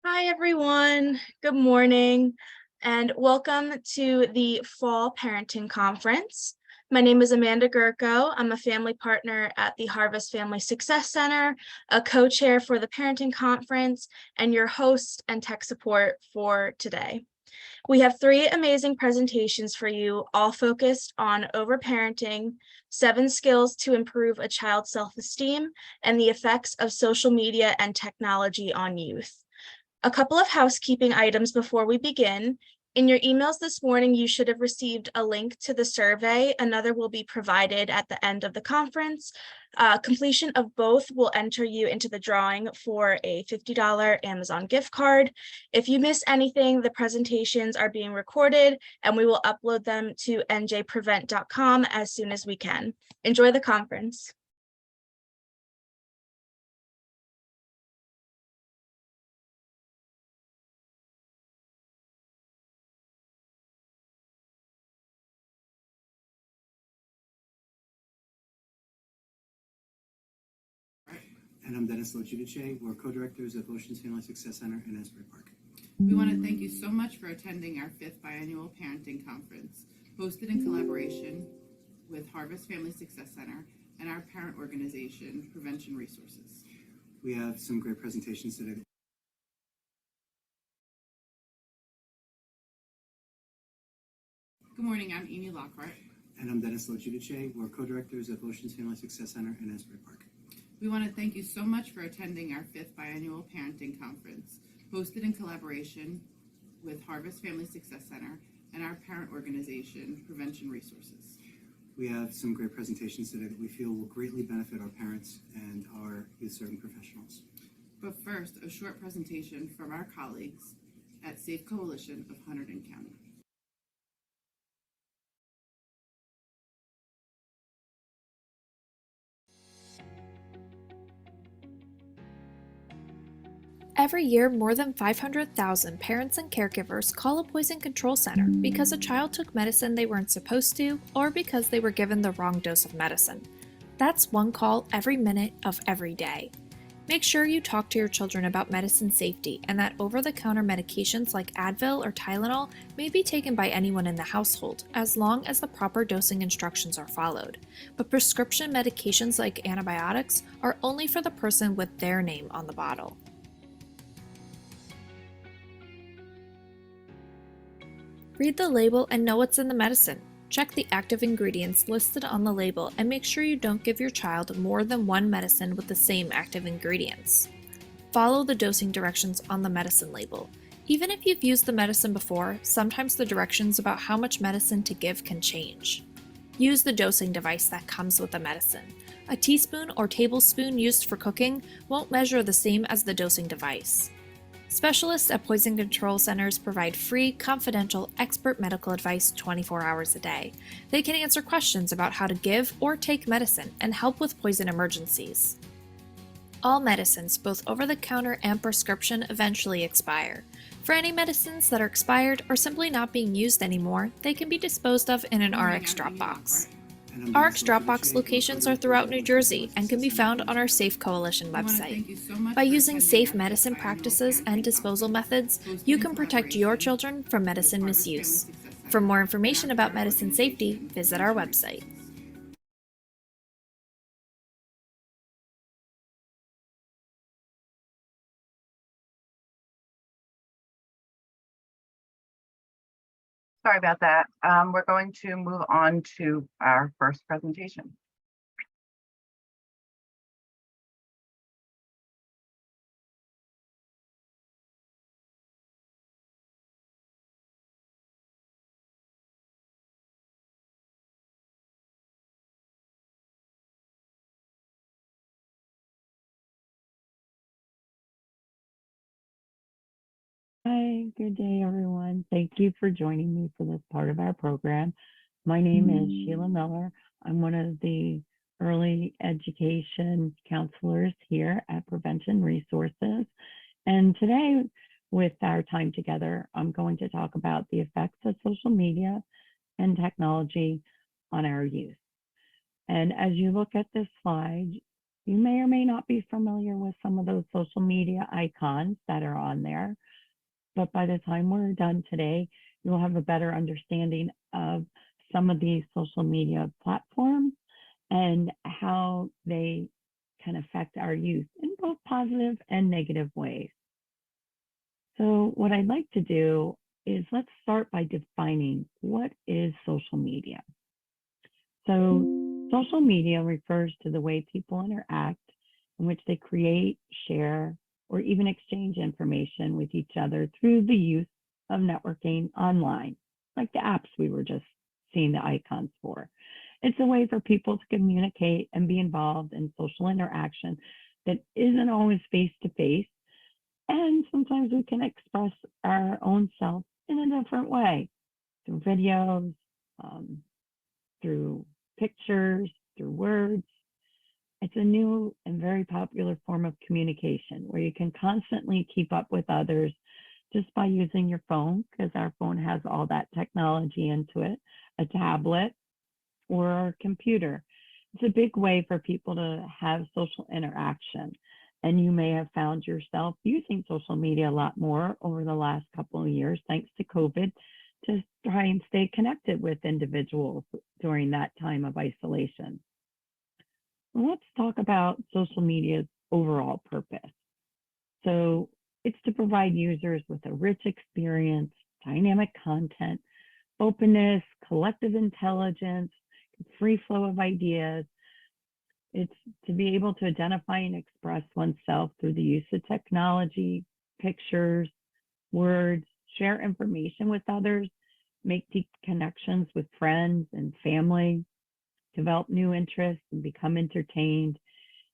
Hi, everyone. Good morning, and welcome to the Fall Parenting Conference. My name is Amanda Gurko. I'm a family partner at the Harvest Family Success Center, a co-chair for the Parenting Conference, and your host and tech support for today. We have three amazing presentations for you, all focused on overparenting, 7 skills to improve a child's self-esteem, and the effects of social media and technology on youth. A couple of housekeeping items before we begin. In your emails this morning, you should have received a link to the survey. Another will be provided at the end of the conference. Completion of both will enter you into the drawing for a $50 Amazon gift card. If you miss anything, the presentations are being recorded and we will upload them to njprevent.com as soon as we can. Enjoy the conference. And I'm Dennis Logiudice. We're co-directors of Oceans Family Success Center in Asbury Park. We want to thank you so much for attending our 5th biannual parenting conference, hosted in collaboration with Harvest Family Success Center and our parent organization, Prevention Resources. We have some great presentations today. Good morning, I'm Amy Lockhart. And I'm Dennis Logiudice. We're co-directors of Oceans Family Success Center in Asbury Park. We want to thank you so much for attending our 5th biannual parenting conference, hosted in collaboration with Harvest Family Success Center and our parent organization, Prevention Resources. We have some great presentations today that we feel will greatly benefit our parents and our youth serving professionals. But first, a short presentation from our colleagues at Safe Coalition of Hunterdon County. Every year, more than 500,000 parents and caregivers call a poison control center because a child took medicine they weren't supposed to or because they were given the wrong dose of medicine. That's one call every minute of every day. Make sure you talk to your children about medicine safety and that over-the-counter medications like Advil or Tylenol may be taken by anyone in the household as long as the proper dosing instructions are followed. But prescription medications like antibiotics are only for the person with their name on the bottle. Read the label and know what's in the medicine. Check the active ingredients listed on the label and make sure you don't give your child more than one medicine with the same active ingredients. Follow the dosing directions on the medicine label. Even if you've used the medicine before, sometimes the directions about how much medicine to give can change. Use the dosing device that comes with the medicine. A teaspoon or tablespoon used for cooking won't measure the same as the dosing device. Specialists at poison control centers provide free, confidential, expert medical advice 24 hours a day. They can answer questions about how to give or take medicine and help with poison emergencies. All medicines, both over-the-counter and prescription, eventually expire. For any medicines that are expired or simply not being used anymore, they can be disposed of in an RX drop box. RX Dropbox locations are throughout New Jersey and can be found on our Safe Coalition website. By using safe medicine practices and disposal methods, you can protect your children from medicine misuse. For more information about medicine safety, visit our website. Sorry about that. We're going to move on to our first presentation. Hi, good day, everyone. Thank you for joining me for this part of our program. My name is Sheila Miller. I'm one of the early education counselors here at Prevention Resources. And today, with our time together, I'm going to talk about the effects of social media and technology on our youth. And as you look at this slide, You may or may not be familiar with some of those social media icons that are on there, but by the time we're done today, you'll have a better understanding of some of these social media platforms and how they can affect our youth in both positive and negative ways. So what I'd like to do is let's start by defining what is social media. So social media refers to the way people interact in which they create, share, or even exchange information with each other through the use of networking online, like the apps we were just seeing the icons for. It's a way for people to communicate and be involved in social interaction that isn't always face to face. And sometimes we can express our own self in a different way through videos, through pictures, through words. It's a new and very popular form of communication where you can constantly keep up with others just by using your phone, because our phone has all that technology into it, a tablet or a computer. It's a big way for people to have social interaction. And you may have found yourself using social media a lot more over the last couple of years, thanks to COVID, to try and stay connected with individuals during that time of isolation. Let's talk about social media's overall purpose. So it's to provide users with a rich experience, dynamic content, openness, collective intelligence, free flow of ideas. It's to be able to identify and express oneself through the use of technology, pictures, words, share information with others, make deep connections with friends and family, develop new interests and become entertained,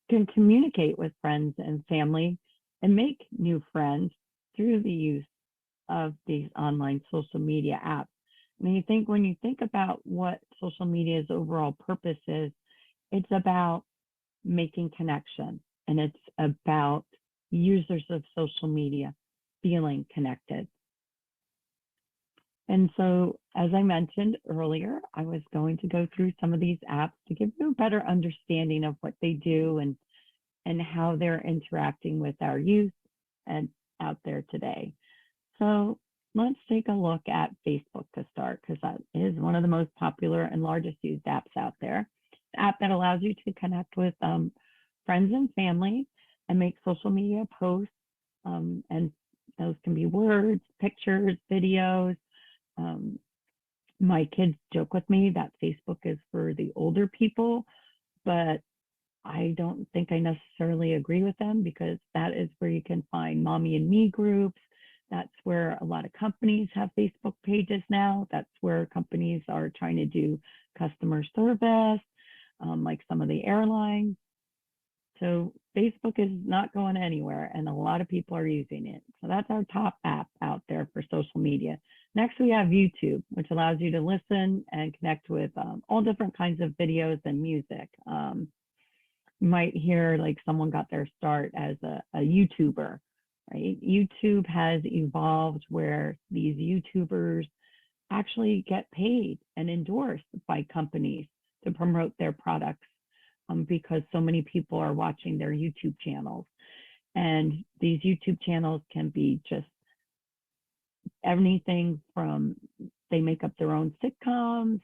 can communicate with friends and family and make new friends through the use of these online social media apps. I mean, when you think about what social media's overall purpose is, it's about making connection, and it's about users of social media feeling connected. And so, as I mentioned earlier, I was going to go through some of these apps to give you a better understanding of what they do and how they're interacting with our youth and out there today. So let's take a look at Facebook to start, because that is one of the most popular and largest used apps out there. An app that allows you to connect with friends and family and make social media posts, and those can be words, pictures, videos. My kids joke with me that Facebook is for the older people, but I don't think I necessarily agree with them, because that is where you can find mommy and me groups. That's where a lot of companies have Facebook pages now. That's where companies are trying to do customer service, like some of the airlines. So Facebook is not going anywhere, and a lot of people are using it. So that's our top app out there for social media. Next, we have YouTube, which allows you to listen and connect with all different kinds of videos and music. You might hear like someone got their start as a YouTuber, right? YouTube has evolved where these YouTubers actually get paid and endorsed by companies to promote their products, because so many people are watching their YouTube channels. And these YouTube channels can be just anything from, they make up their own sitcoms.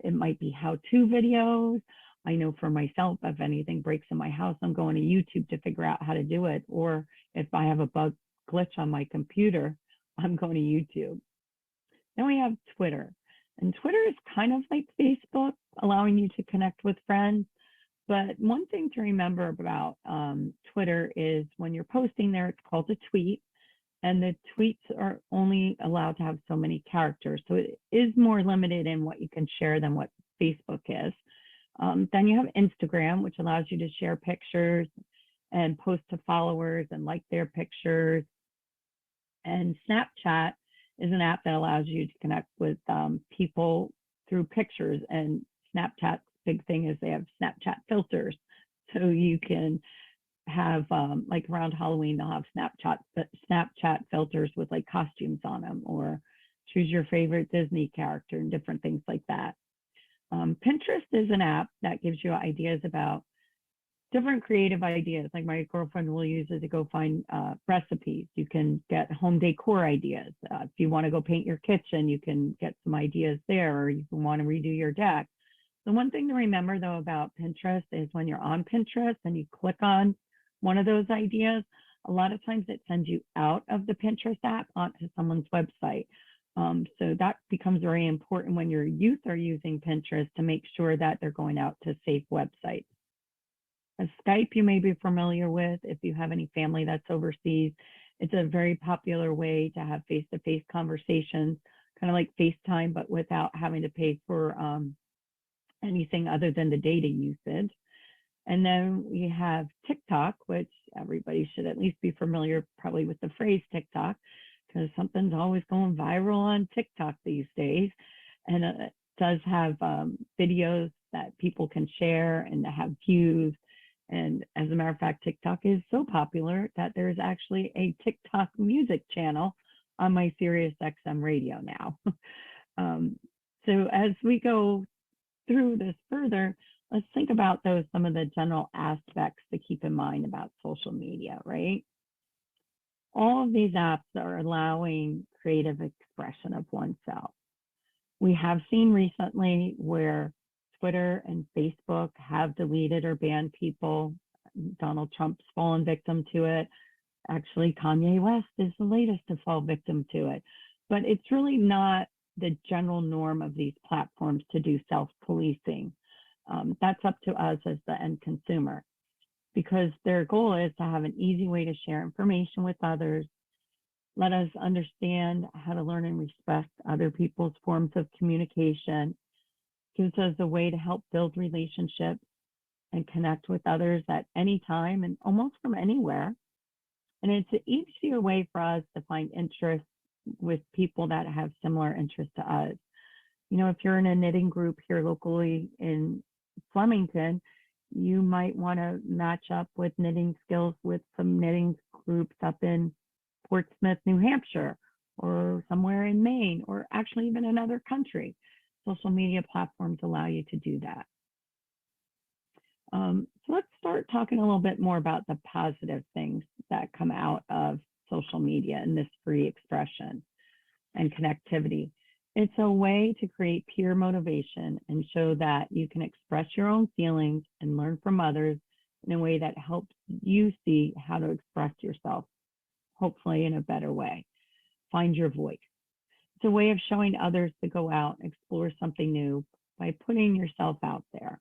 It might be how-to videos. I know for myself, if anything breaks in my house, I'm going to YouTube to figure out how to do it. Or if I have a bug glitch on my computer, I'm going to YouTube. Then we have Twitter. And Twitter is kind of like Facebook, allowing you to connect with friends. But one thing to remember about Twitter is when you're posting there, it's called a tweet. And the tweets are only allowed to have so many characters. So it is more limited in what you can share than what Facebook is. Then you have Instagram, which allows you to share pictures and post to followers and like their pictures. And Snapchat is an app that allows you to connect with people through pictures. And Snapchat's big thing is they have Snapchat filters. So you can have, like around Halloween, they'll have Snapchat filters with like costumes on them, or choose your favorite Disney character and different things like that. Pinterest is an app that gives you ideas about different creative ideas. Like my girlfriend will use it to go find recipes. You can get home decor ideas. If you want to go paint your kitchen, you can get some ideas there, or you can want to redo your deck. The one thing to remember though about Pinterest is when you're on Pinterest and you click on one of those ideas, a lot of times it sends you out of the Pinterest app onto someone's website. So that becomes very important when your youth are using Pinterest to make sure that they're going out to safe websites. Skype you may be familiar with if you have any family that's overseas. It's a very popular way to have face-to-face conversations, kind of like FaceTime, but without having to pay for anything other than the data usage. And then we have TikTok, which everybody should at least be familiar probably with the phrase TikTok, because something's always going viral on TikTok these days. And it does have videos that people can share and that have views. And as a matter of fact, TikTok is so popular that there's actually a TikTok music channel on my Sirius XM radio now. So as we go through this further, let's think about some of the general aspects to keep in mind about social media, right? All of these apps are allowing creative expression of oneself. We have seen recently where Twitter and Facebook have deleted or banned people. Donald Trump's fallen victim to it. Actually, Kanye West is the latest to fall victim to it. But it's really not the general norm of these platforms to do self-policing. That's up to us as the end consumer, because their goal is to have an easy way to share information with others, let us understand how to learn and respect other people's forms of communication, gives us a way to help build relationships and connect with others at any time and almost from anywhere. And it's an easier way for us to find interest with people that have similar interests to us. You know, if you're in a knitting group here locally in Flemington, you might want to match up with knitting skills with some knitting groups up in Portsmouth, New Hampshire, or somewhere in Maine, or actually even another country. Social media platforms allow you to do that. So let's start talking a little bit more about the positive things that come out of social media and this free expression and connectivity. It's a way to create peer motivation and show that you can express your own feelings and learn from others in a way that helps you see how to express yourself, hopefully in a better way. Find your voice. It's a way of showing others to go out and explore something new by putting yourself out there.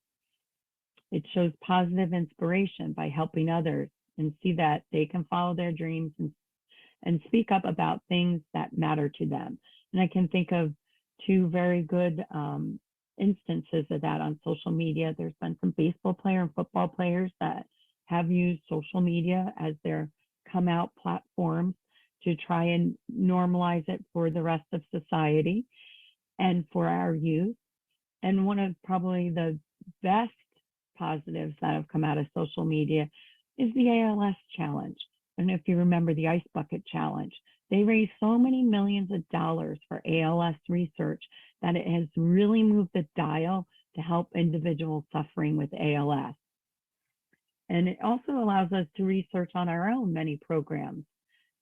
It shows positive inspiration by helping others and see that they can follow their dreams and speak up about things that matter to them. And I can think of two very good instances of that on social media. There's been some baseball player and football players that have used social media as their come out platforms to try and normalize it for the rest of society and for our youth. And one of probably the best positives that have come out of social media is the ALS challenge. And if you remember the Ice Bucket Challenge, they raised so many millions of dollars for ALS research that it has really moved the dial to help individuals suffering with ALS. And it also allows us to research on our own many programs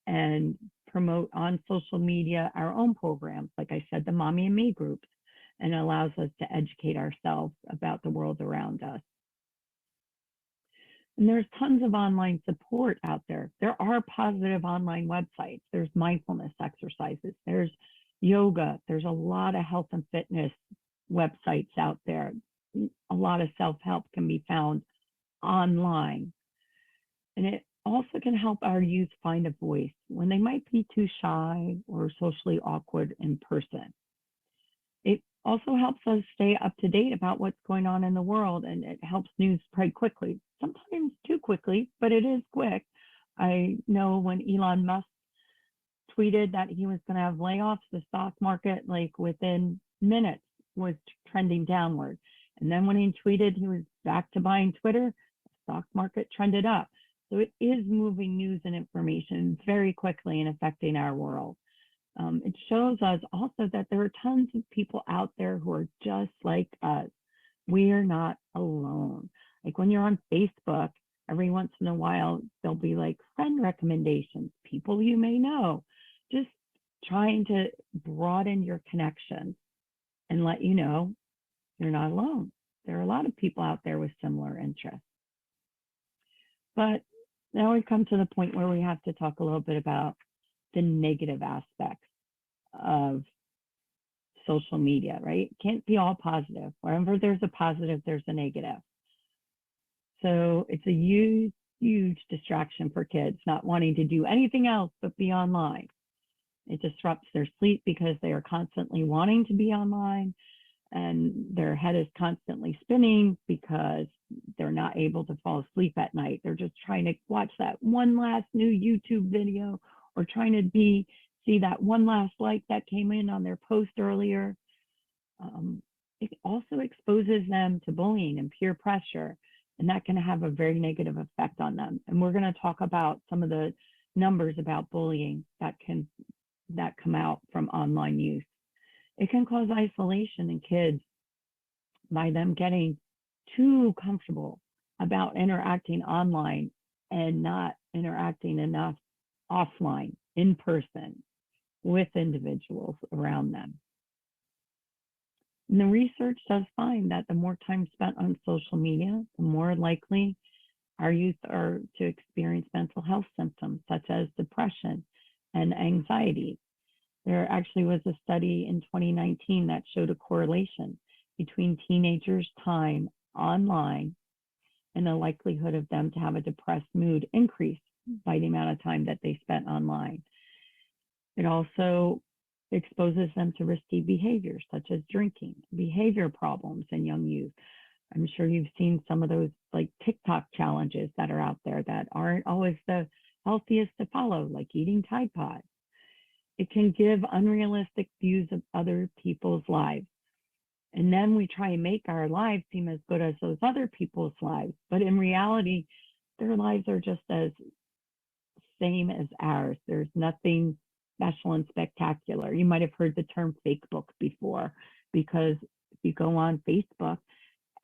and promote on social media our own programs, like I said, the Mommy and Me groups, and it allows us to educate ourselves about the world around us. And there's tons of online support out there. There are positive online websites. There's mindfulness exercises. There's yoga. There's a lot of health and fitness websites out there. A lot of self-help can be found online. And it also can help our youth find a voice when they might be too shy or socially awkward in person. It also helps us stay up to date about what's going on in the world, and it helps news spread quickly, sometimes too quickly, but it is quick. I know when Elon Musk tweeted that he was going to have layoffs, the stock market, like within minutes, was trending downward. And then when he tweeted he was back to buying Twitter, the stock market trended up. So it is moving news and information very quickly and affecting our world. It shows us also that there are tons of people out there who are just like us. We are not alone. Like when you're on Facebook, every once in a while, there'll be like friend recommendations, people you may know, just trying to broaden your connections and let you know you're not alone. There are a lot of people out there with similar interests. But now we come to the point where we have to talk a little bit about the negative aspects of social media, right? It can't be all positive. Wherever there's a positive, there's a negative. So it's a huge, huge distraction for kids not wanting to do anything else but be online. It disrupts their sleep because they are constantly wanting to be online, and their head is constantly spinning because they're not able to fall asleep at night. They're just trying to watch that one last new YouTube video, or trying to see that one last like that came in on their post earlier. It also exposes them to bullying and peer pressure, and that can have a very negative effect on them. And we're going to talk about some of the numbers about bullying that come out from online use. It can cause isolation in kids by them getting too comfortable about interacting online and not interacting enough offline, in person, with individuals around them. And the research does find that the more time spent on social media, the more likely our youth are to experience mental health symptoms such as depression and anxiety. There actually was a study in 2019 that showed a correlation between teenagers' time online and the likelihood of them to have a depressed mood increase by the amount of time that they spent online. It also exposes them to risky behaviors such as drinking, behavior problems in young youth. I'm sure you've seen some of those like TikTok challenges that are out there that aren't always the healthiest to follow, like eating Tide Pods. It can give unrealistic views of other people's lives. And then we try and make our lives seem as good as those other people's lives. But in reality, their lives are just as same as ours. There's nothing special and spectacular. You might have heard the term fake book before, because if you go on Facebook,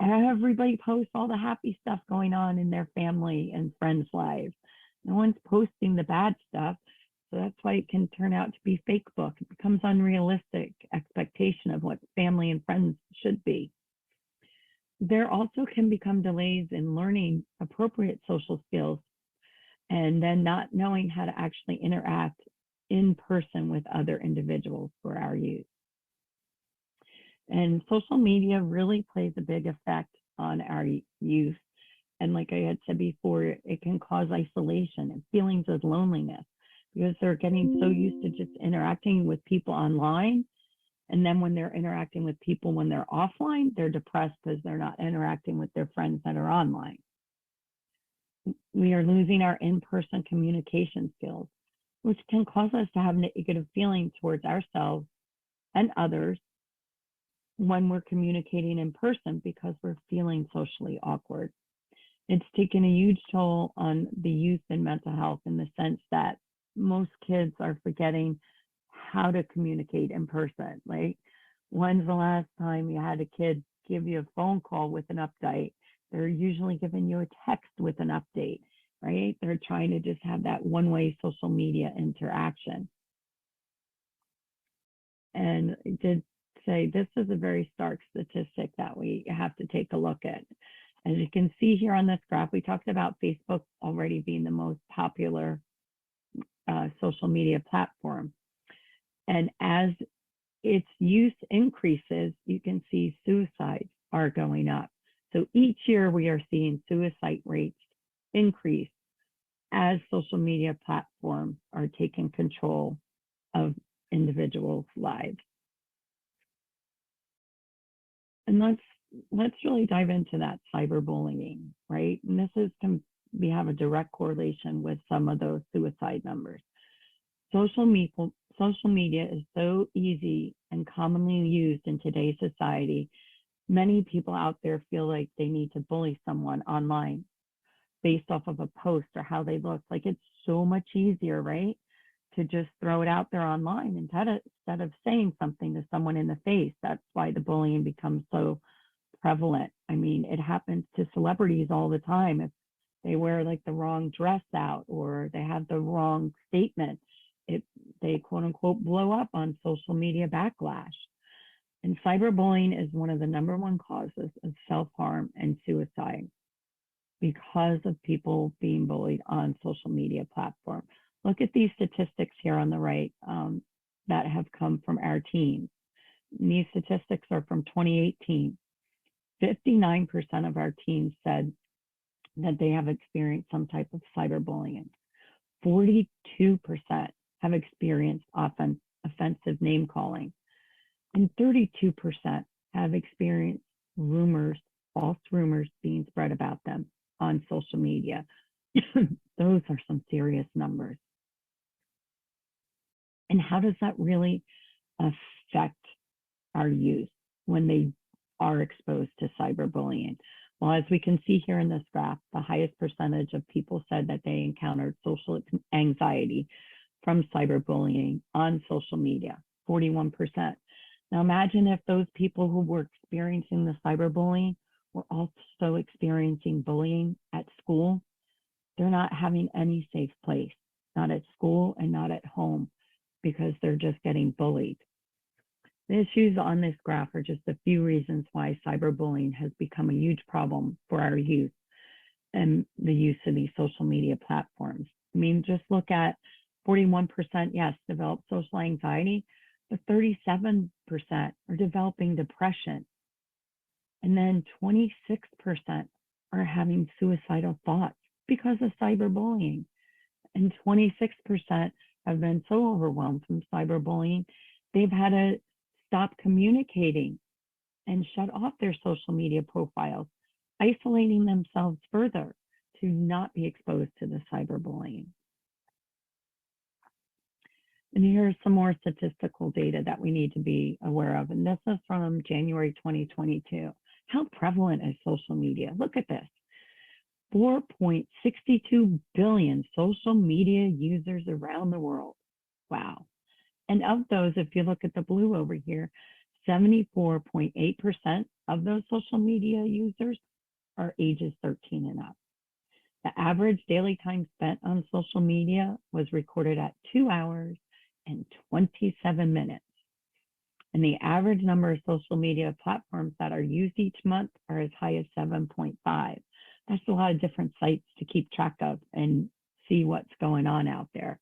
everybody posts all the happy stuff going on in their family and friends' lives. No one's posting the bad stuff. So that's why it can turn out to be fake book. It becomes unrealistic expectation of what family and friends should be. There also can become delays in learning appropriate social skills, and then not knowing how to actually interact in person with other individuals for our youth. And social media really plays a big effect on our youth. And like I had said before, it can cause isolation and feelings of loneliness, because they're getting so used to just interacting with people online. And then when they're interacting with people when they're offline, they're depressed because they're not interacting with their friends that are online. We are losing our in-person communication skills, which can cause us to have negative feelings towards ourselves and others when we're communicating in person, because we're feeling socially awkward. It's taken a huge toll on the youth and mental health, in the sense that most kids are forgetting how to communicate in person. Like, when's the last time you had a kid give you a phone call with an update? They're usually giving you a text with an update, right? They're trying to just have that one-way social media interaction. And I did say this is a very stark statistic that we have to take a look at. As you can see here on this graph, we talked about Facebook already being the most popular social media platform. And as its use increases, you can see suicides are going up. So each year we are seeing suicide rates increase as social media platforms are taking control of individuals' lives. And let's really dive into that cyberbullying, right? And we have a direct correlation with some of those suicide numbers. Social media is so easy and commonly used in today's society. Many people out there feel like they need to bully someone online based off of a post or how they look. Like, it's so much easier, right, to just throw it out there online instead of saying something to someone in the face. That's why the bullying becomes so prevalent. I mean, it happens to celebrities all the time. If they wear like the wrong dress out or they have the wrong statement, they quote unquote blow up on social media backlash. And cyberbullying is one of the number one causes of self-harm and suicide because of people being bullied on social media platforms. Look at these statistics here on the right that have come from our team. These statistics are from 2018. 59% of our teams said that they have experienced some type of cyberbullying. 42% have experienced offensive name calling. And 32% have experienced rumors, false rumors being spread about them on social media. Those are some serious numbers. And how does that really affect our youth when they are exposed to cyberbullying? Well, as we can see here in this graph, the highest percentage of people said that they encountered social anxiety from cyberbullying on social media, 41%. Now imagine if those people who were experiencing the cyberbullying were also experiencing bullying at school. They're not having any safe place, not at school and not at home, because they're just getting bullied. The issues on this graph are just a few reasons why cyberbullying has become a huge problem for our youth and the use of these social media platforms. I mean, just look at 41%, yes, develop social anxiety, but 37% are developing depression. And then 26% are having suicidal thoughts because of cyberbullying. And 26% have been so overwhelmed from cyberbullying, they've had to stop communicating and shut off their social media profiles, isolating themselves further to not be exposed to the cyberbullying. And here's some more statistical data that we need to be aware of. And this is from January 2022. How prevalent is social media? Look at this. 4.62 billion social media users around the world. Wow. And of those, if you look at the blue over here, 74.8% of those social media users are ages 13 and up. The average daily time spent on social media was recorded at 2 hours and 27 minutes. And the average number of social media platforms that are used each month are as high as 7.5. That's a lot of different sites to keep track of and see what's going on out there.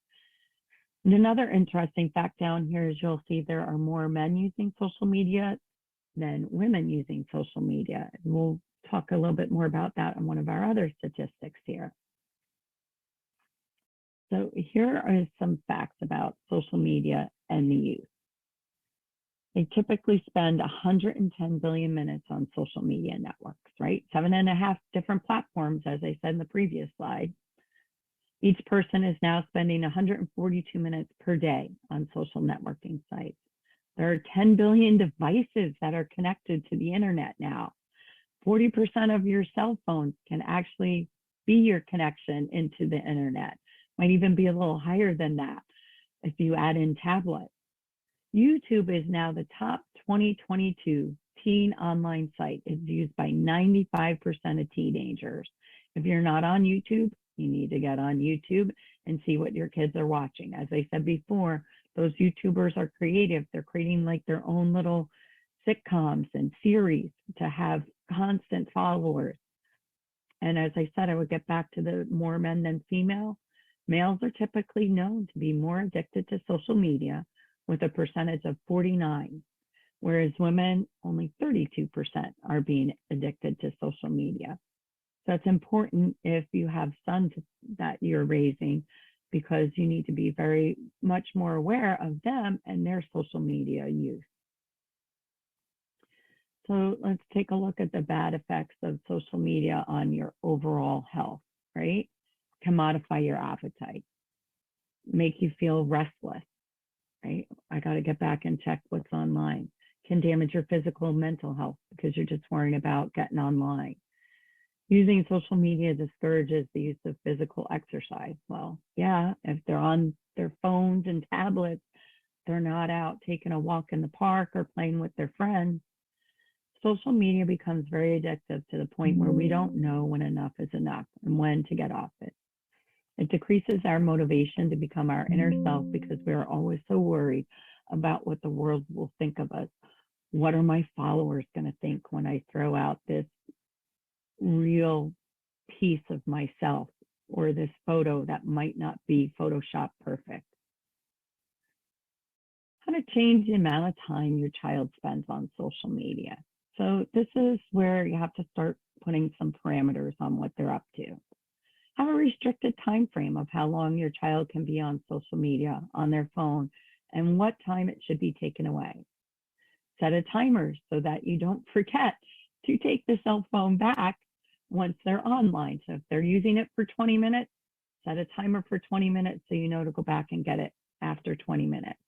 And another interesting fact down here is you'll see there are more men using social media than women using social media. And we'll talk a little bit more about that in one of our other statistics here. So here are some facts about social media and the youth. They typically spend 110 billion minutes on social media networks, right? 7.5 different platforms, as I said in the previous slide. Each person is now spending 142 minutes per day on social networking sites. There are 10 billion devices that are connected to the internet now. 40% of your cell phones can actually be your connection into the internet. Might even be a little higher than that if you add in tablets. YouTube is now the top 2022 teen online site. It's used by 95% of teenagers. If you're not on YouTube, you need to get on YouTube and see what your kids are watching. As I said before, those YouTubers are creative. They're creating like their own little sitcoms and series to have constant followers. And as I said, I would get back to the more men than female. Males are typically known to be more addicted to social media with a percentage of 49, whereas women, only 32% are being addicted to social media. So it's important if you have sons that you're raising, because you need to be very much more aware of them and their social media use. So let's take a look at the bad effects of social media on your overall health, right? Can modify your appetite, make you feel restless, right? I got to get back and check what's online. Can damage your physical and mental health because you're just worrying about getting online. Using social media discourages the use of physical exercise. Well, yeah, if they're on their phones and tablets, they're not out taking a walk in the park or playing with their friends. social media becomes very addictive to the point where we don't know when enough is enough and when to get off it. It decreases our motivation to become our inner self because we are always so worried about what the world will think of us. What are my followers going to think when I throw out this real piece of myself or this photo that might not be Photoshop perfect? How to change the amount of time your child spends on social media. So this is where you have to start putting some parameters on what they're up to. Have a restricted time frame of how long your child can be on social media on their phone and what time it should be taken away. Set a timer so that you don't forget to take the cell phone back once they're online. So if they're using it for 20 minutes, set a timer for 20 minutes so you know to go back and get it after 20 minutes.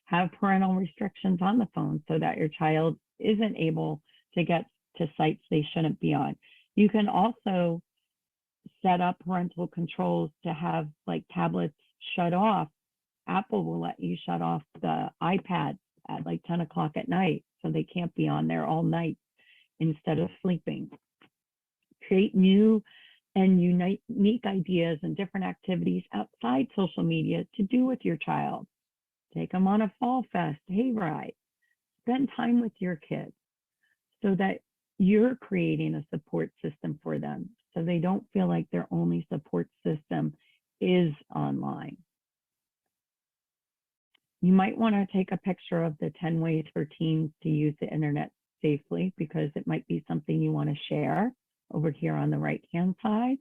Have parental restrictions on the phone so that your child isn't able to get to sites they shouldn't be on. You can also set up parental controls to have like tablets shut off. Apple will let you shut off the iPad at like 10 o'clock at night so they can't be on there all night instead of sleeping. Create new and unique ideas and different activities outside social media to do with your child. Take them on a fall fest, hayride. Spend time with your kids so that you're creating a support system for them so they don't feel like their only support system is online. You might want to take a picture of the 10 ways for teens to use the internet safely because it might be something you want to share over here on the right-hand side.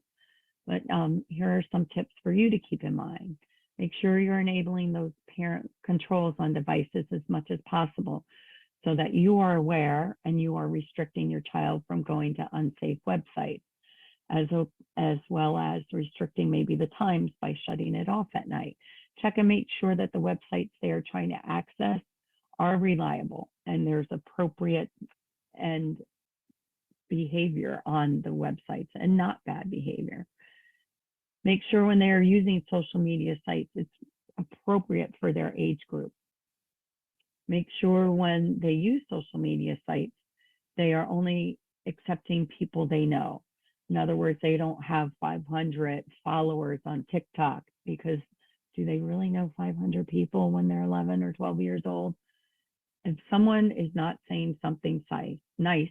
But here are some tips for you to keep in mind. Make sure you're enabling those parent controls on devices as much as possible so that you are aware and you are restricting your child from going to unsafe websites, as well as restricting maybe the times by shutting it off at night. Check and make sure that the websites they are trying to access are reliable and there's appropriate and behavior on the websites and not bad behavior. Make sure when they are using social media sites, it's appropriate for their age group. Make sure when they use social media sites, they are only accepting people they know. In other words, they don't have 500 followers on TikTok because do they really know 500 people when they're 11 or 12 years old? If someone is not saying something nice,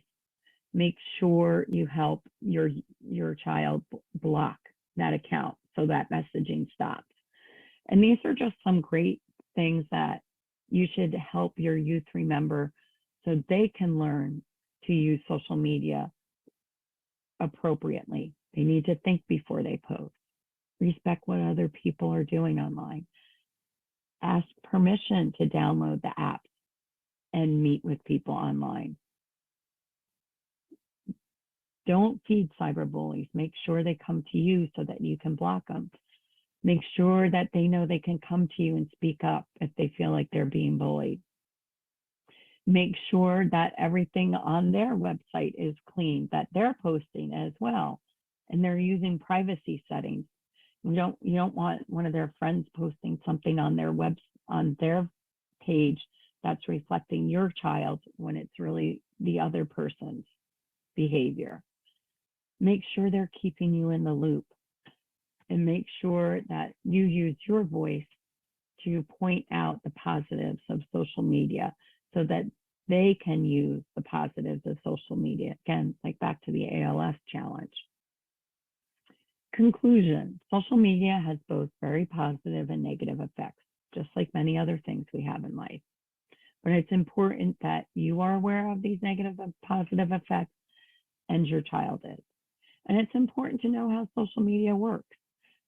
make sure you help your child block that account so that messaging stops. And these are just some great things that you should help your youth remember so they can learn to use social media appropriately. They need to think before they post. Respect what other people are doing online. Ask permission to download the apps and meet with people online. Don't feed cyberbullies. Make sure they come to you so that you can block them. Make sure that they know they can come to you and speak up if they feel like they're being bullied. Make sure that everything on their website is clean, that they're posting as well, and they're using privacy settings. You don't want one of their friends posting something on their page that's reflecting your child when it's really the other person's behavior. Make sure they're keeping you in the loop and make sure that you use your voice to point out the positives of social media so that they can use the positives of social media. Again, like back to the ALS challenge. Conclusion, social media has both very positive and negative effects, just like many other things we have in life. But it's important that you are aware of these negative and positive effects and your child is. And it's important to know how social media works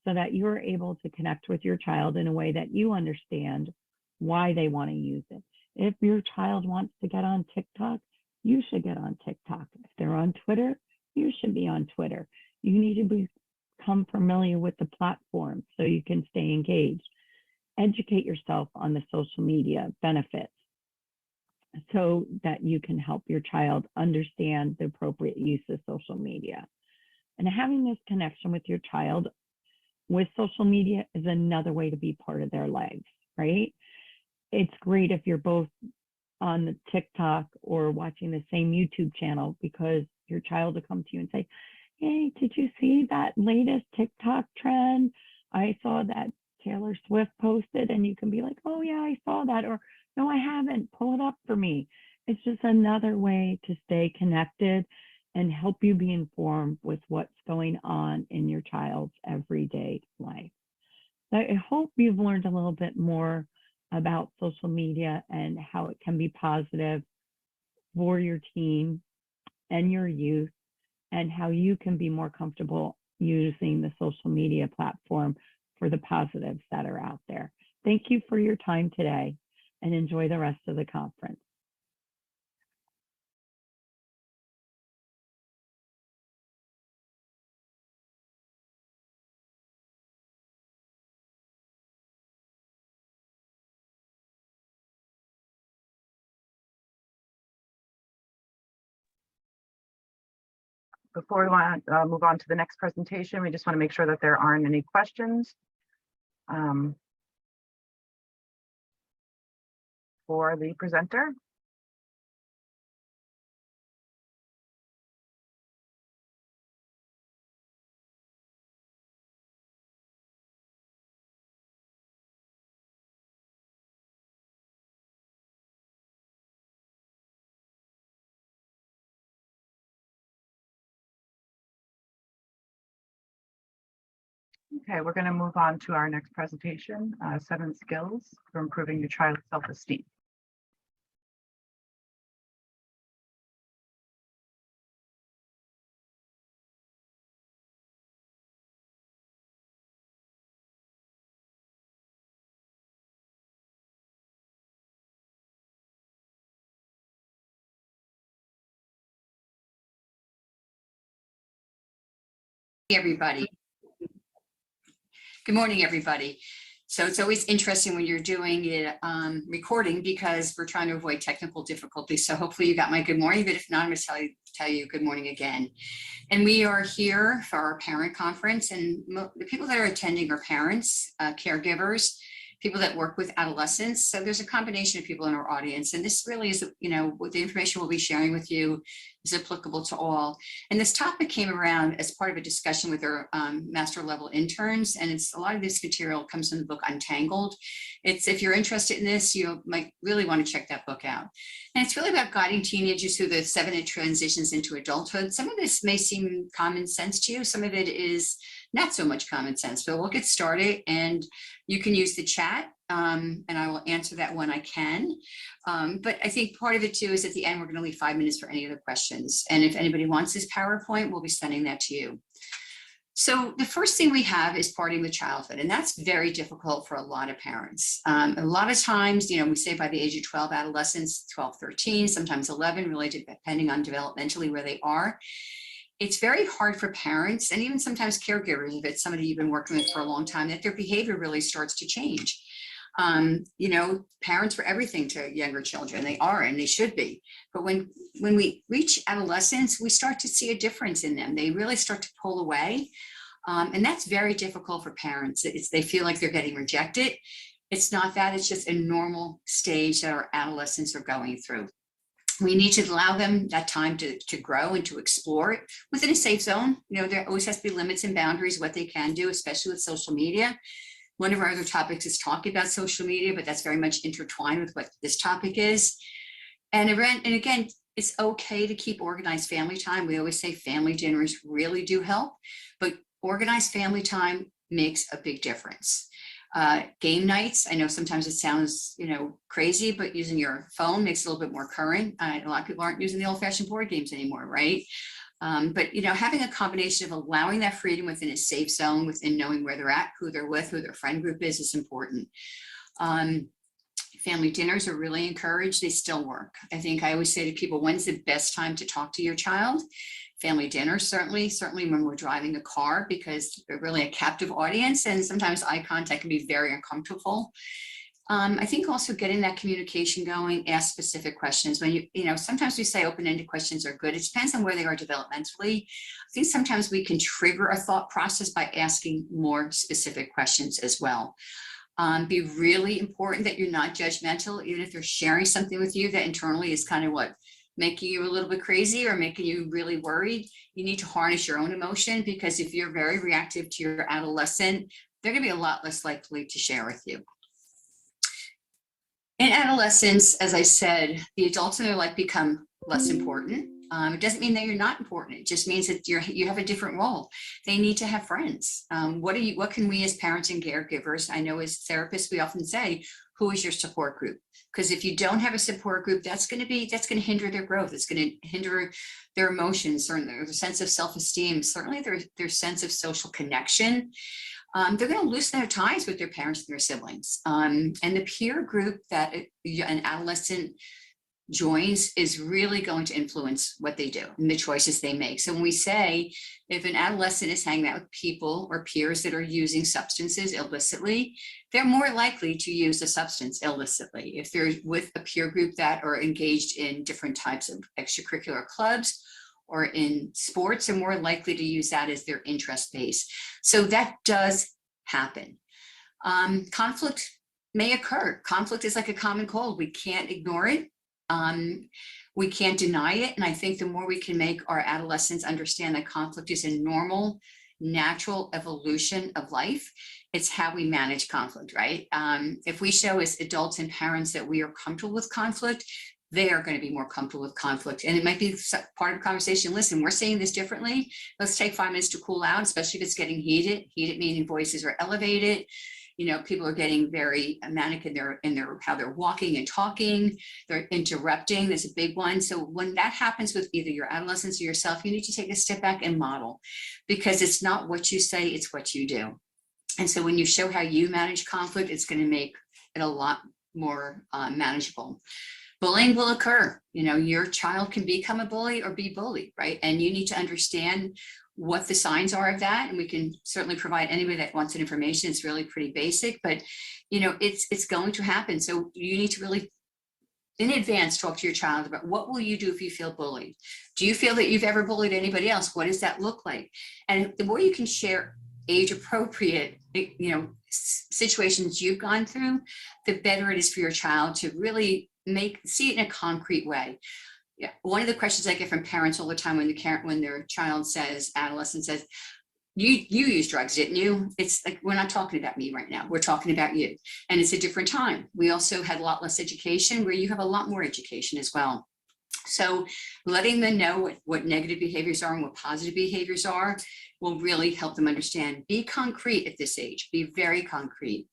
so that you're able to connect with your child in a way that you understand why they want to use it. If your child wants to get on TikTok, you should get on TikTok. If they're on Twitter, you should be on Twitter. You need to become familiar with the platform so you can stay engaged. Educate yourself on the social media benefits so that you can help your child understand the appropriate use of social media. And having this connection with your child with social media is another way to be part of their lives, right? It's great if you're both on the TikTok or watching the same YouTube channel, because your child will come to you and say, hey, did you see that latest TikTok trend? I saw that Taylor Swift posted, and you can be like, oh yeah, I saw that, or no, I haven't, pull it up for me. It's just another way to stay connected and help you be informed with what's going on in your child's everyday life. So I hope you've learned a little bit more about social media and how it can be positive for your teen and your youth, and how you can be more comfortable using the social media platform for the positives that are out there. Thank you for your time today, and enjoy the rest of the conference. Before we want to move on to the next presentation, we just want to make sure that there aren't any questions for the presenter. Okay, we're going to move on to our next presentation, 7 skills for improving your child's self-esteem. Everybody. Good morning, everybody. So it's always interesting when you're doing it recording, because we're trying to avoid technical difficulties. So hopefully you got my good morning, but if not, I'm going to tell you good morning again. And we are here for our parent conference, and the people that are attending are parents, caregivers, people that work with adolescents. So there's a combination of people in our audience, and this really is, what the information we'll be sharing with you is applicable to all. And this topic came around as part of a discussion with our master level interns, and it's a lot of this material comes from the book Untangled. If you're interested in this, you might really want to check that book out. And it's really about guiding teenagers through the 7 transitions into adulthood. Some of this may seem common sense to you, some of it is not so much common sense, but we'll get started, and you can use the chat and I will answer that when I can. But I think part of it too is at the end, we're going to leave 5 minutes for any other questions. And if anybody wants this PowerPoint, we'll be sending that to you. So the first thing we have is parting with childhood, and that's very difficult for a lot of parents. A lot of times, we say by the age of 12, adolescents, 12, 13, sometimes 11, really depending on developmentally where they are. It's very hard for parents and even sometimes caregivers, if it's somebody you've been working with for a long time, that their behavior really starts to change. Parents are everything to younger children. They are, and they should be. But when we reach adolescence, we start to see a difference in them. They really start to pull away. And that's very difficult for parents. They feel like they're getting rejected. It's not that, it's just a normal stage that our adolescents are going through. We need to allow them that time to grow and to explore it within a safe zone. There always has to be limits and boundaries, what they can do, especially with social media. One of our other topics is talking about social media, but that's very much intertwined with what this topic is. And again, it's okay to keep organized family time. We always say family dinners really do help, but organized family time makes a big difference. Game nights, I know sometimes it sounds, crazy, but using your phone makes it a little bit more current. A lot of people aren't using the old-fashioned board games anymore, right? But having a combination of allowing that freedom within a safe zone, within knowing where they're at, who they're with, who their friend group is important. Family dinners are really encouraged. They still work. I think I always say to people, when's the best time to talk to your child? Family dinner, certainly when we're driving a car, because they're really a captive audience, and sometimes eye contact can be very uncomfortable. I think also getting that communication going, ask specific questions. When sometimes we say open-ended questions are good. It depends on where they are developmentally. I think sometimes we can trigger a thought process by asking more specific questions as well. Be really important that you're not judgmental, even if they're sharing something with you that internally is kind of what making you a little bit crazy or making you really worried. You need to harness your own emotion, because if you're very reactive to your adolescent, they're going to be a lot less likely to share with you. In adolescence, as I said, the adults in their life become less important. It doesn't mean that you're not important. It just means that you have a different role. They need to have friends. What can we as parents and caregivers, I know as therapists, we often say, who is your support group? Because if you don't have a support group, that's going to hinder their growth. It's going to hinder their emotions, certainly their sense of self-esteem, certainly their sense of social connection. They're going to lose their ties with their parents and their siblings. And the peer group that an adolescent joins is really going to influence what they do and the choices they make. So when we say, if an adolescent is hanging out with people or peers that are using substances illicitly, they're more likely to use a substance illicitly. If they're with a peer group that are engaged in different types of extracurricular clubs or in sports, they're more likely to use that as their interest base. So that does happen. Conflict may occur. Conflict is like a common cold. We can't ignore it. We can't deny it. And I think the more we can make our adolescents understand that conflict is a normal, natural evolution of life, it's how we manage conflict, right? If we show as adults and parents that we are comfortable with conflict, they are going to be more comfortable with conflict. And it might be part of the conversation. Listen, we're saying this differently. Let's take 5 minutes to cool out, especially if it's getting heated. Heated meaning voices are elevated. You know, people are getting very manic in their how they're walking and talking. They're interrupting. There's a big one. So when that happens with either your adolescents or yourself, you need to take a step back and model, because it's not what you say, it's what you do. And so when you show how you manage conflict, it's going to make it a lot more manageable. Bullying will occur. You know, your child can become a bully or be bullied, right? And you need to understand what the signs are of that. And we can certainly provide anybody that wants that information. It's really pretty basic, but you know, it's going to happen. So you need to really, in advance, talk to your child about what will you do if you feel bullied? Do you feel that you've ever bullied anybody else? What does that look like? And the more you can share age appropriate, you know, situations you've gone through, the better it is for your child to really see it in a concrete way. Yeah, one of the questions I get from parents all the time when their child says, adolescent says, you used drugs, didn't you? It's like, we're not talking about me right now. We're talking about you. And it's a different time. We also had a lot less education, where you have a lot more education as well. So letting them know what negative behaviors are and what positive behaviors are will really help them understand. Be concrete at this age. Be very concrete.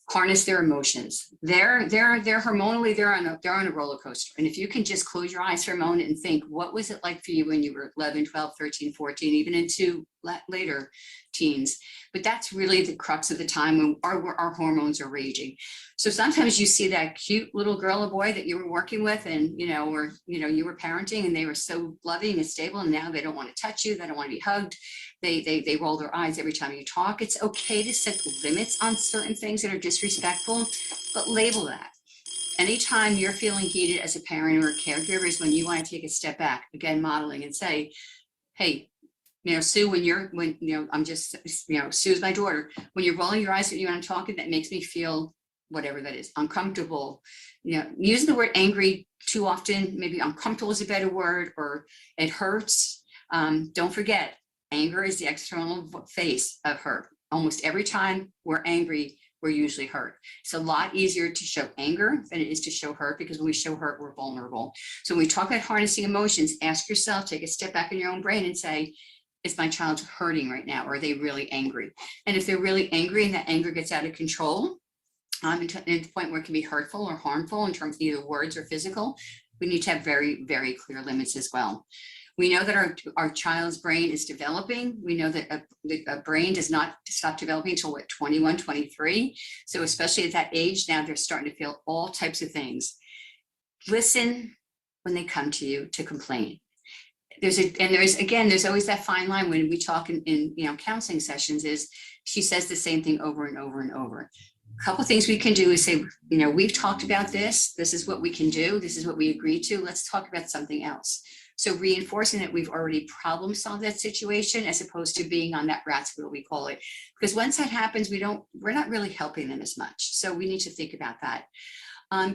Harness their emotions. They're hormonally, they're on a roller coaster. And if you can just close your eyes for a moment and think, what was it like for you when you were 11, 12, 13, 14, even into later teens? But that's really the crux of the time when our hormones are raging. So sometimes you see that cute little girl or boy that you were working with, and you were parenting, and they were so loving and stable, and now they don't want to touch you, they don't want to be hugged. They roll their eyes every time you talk. It's okay to set limits on certain things that are disrespectful, but label that. Anytime you're feeling heated as a parent or a caregiver is when you want to take a step back, again, modeling, and say, hey, Sue, Sue's my daughter. When you're rolling your eyes at you and I'm talking, that makes me feel whatever that is, uncomfortable. Using the word angry too often, maybe uncomfortable is a better word, or it hurts. Don't forget, anger is the external face of hurt. Almost every time we're angry, we're usually hurt. It's a lot easier to show anger than it is to show hurt, because when we show hurt, we're vulnerable. So when we talk about harnessing emotions, ask yourself, take a step back in your own brain and say, is my child hurting right now? Or are they really angry? And if they're really angry and that anger gets out of control, and to the point where it can be hurtful or harmful in terms of either words or physical, we need to have very, very clear limits as well. We know that our child's brain is developing. We know that a brain does not stop developing until 21, 23. So especially at that age, now they're starting to feel all types of things. Listen when they come to you to complain. There's always that fine line when we talk in counseling sessions, is she says the same thing over and over and over. A couple of things we can do is say, we've talked about this. This is what we can do. This is what we agreed to. Let's talk about something else. So reinforcing that we've already problem solved that situation as opposed to being on that rat's wheel, we call it. Because once that happens, we're not really helping them as much. So we need to think about that.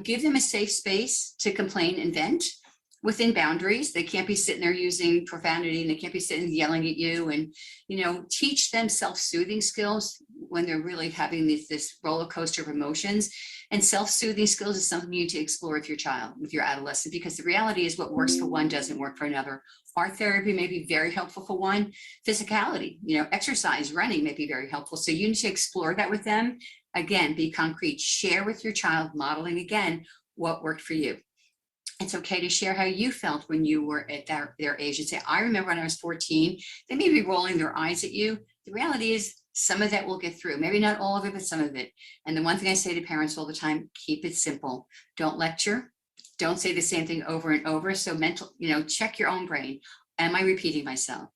Give them a safe space to complain and vent within boundaries. They can't be sitting there using profanity, and they can't be sitting yelling at you, and, teach them self-soothing skills when they're really having this roller coaster of emotions. And self-soothing skills is something you need to explore with your child, with your adolescent, because the reality is what works for one doesn't work for another. Art therapy may be very helpful for one. Physicality, exercise, running may be very helpful. So you need to explore that with them. Again, be concrete, share with your child, modeling again what worked for you. It's okay to share how you felt when you were at their age and say, I remember when I was 14, they may be rolling their eyes at you. The reality is some of that will get through, maybe not all of it, but some of it. And the one thing I say to parents all the time, keep it simple. Don't lecture. Don't say the same thing over and over. So check your own brain. Am I repeating myself?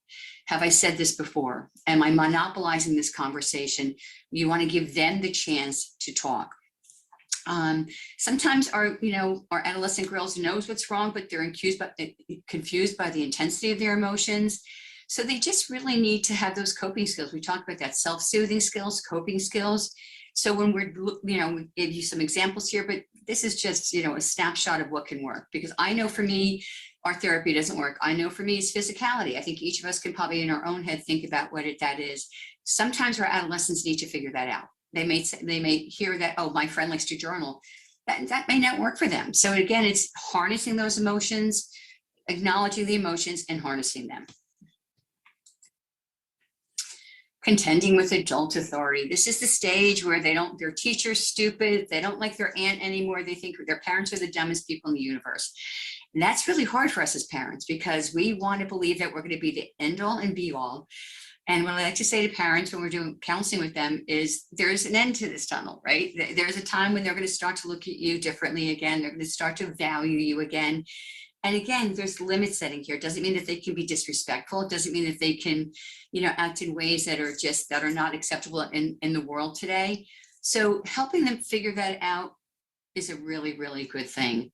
Have I said this before? Am I monopolizing this conversation? You want to give them the chance to talk. Sometimes our adolescent girls knows what's wrong, but they're confused by the intensity of their emotions. So they just really need to have those coping skills. We talked about that, self-soothing skills, coping skills. So when we give you some examples here, but this is just, a snapshot of what can work. Because I know for me, art therapy doesn't work. I know for me, it's physicality. I think each of us can probably in our own head think about what that is. Sometimes our adolescents need to figure that out. They may hear that, oh, my friend likes to journal. That may not work for them. So again, it's harnessing those emotions, acknowledging the emotions and harnessing them. Contending with adult authority. This is the stage where their teacher's stupid. They don't like their aunt anymore. They think their parents are the dumbest people in the universe. And that's really hard for us as parents because we want to believe that we're going to be the end all and be all. And what I like to say to parents when we're doing counseling with them is there's an end to this tunnel, right? There's a time when they're going to start to look at you differently again. They're going to start to value you again. And again, there's limit setting here. It doesn't mean that they can be disrespectful. It doesn't mean that they can, act in ways that are not acceptable in the world today. So helping them figure that out is a really, really good thing.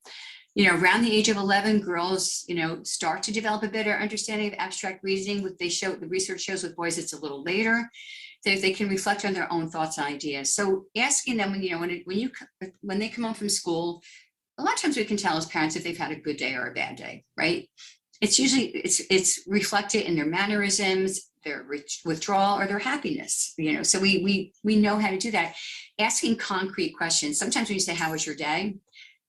Around the age of 11, girls, start to develop a better understanding of abstract reasoning. The research shows with boys, it's a little later. They can reflect on their own thoughts and ideas. So asking them, when they come home from school, a lot of times we can tell as parents if they've had a good day or a bad day, right? It's usually, it's reflected in their mannerisms, their withdrawal or their happiness, so we know how to do that. Asking concrete questions. Sometimes when you say, how was your day?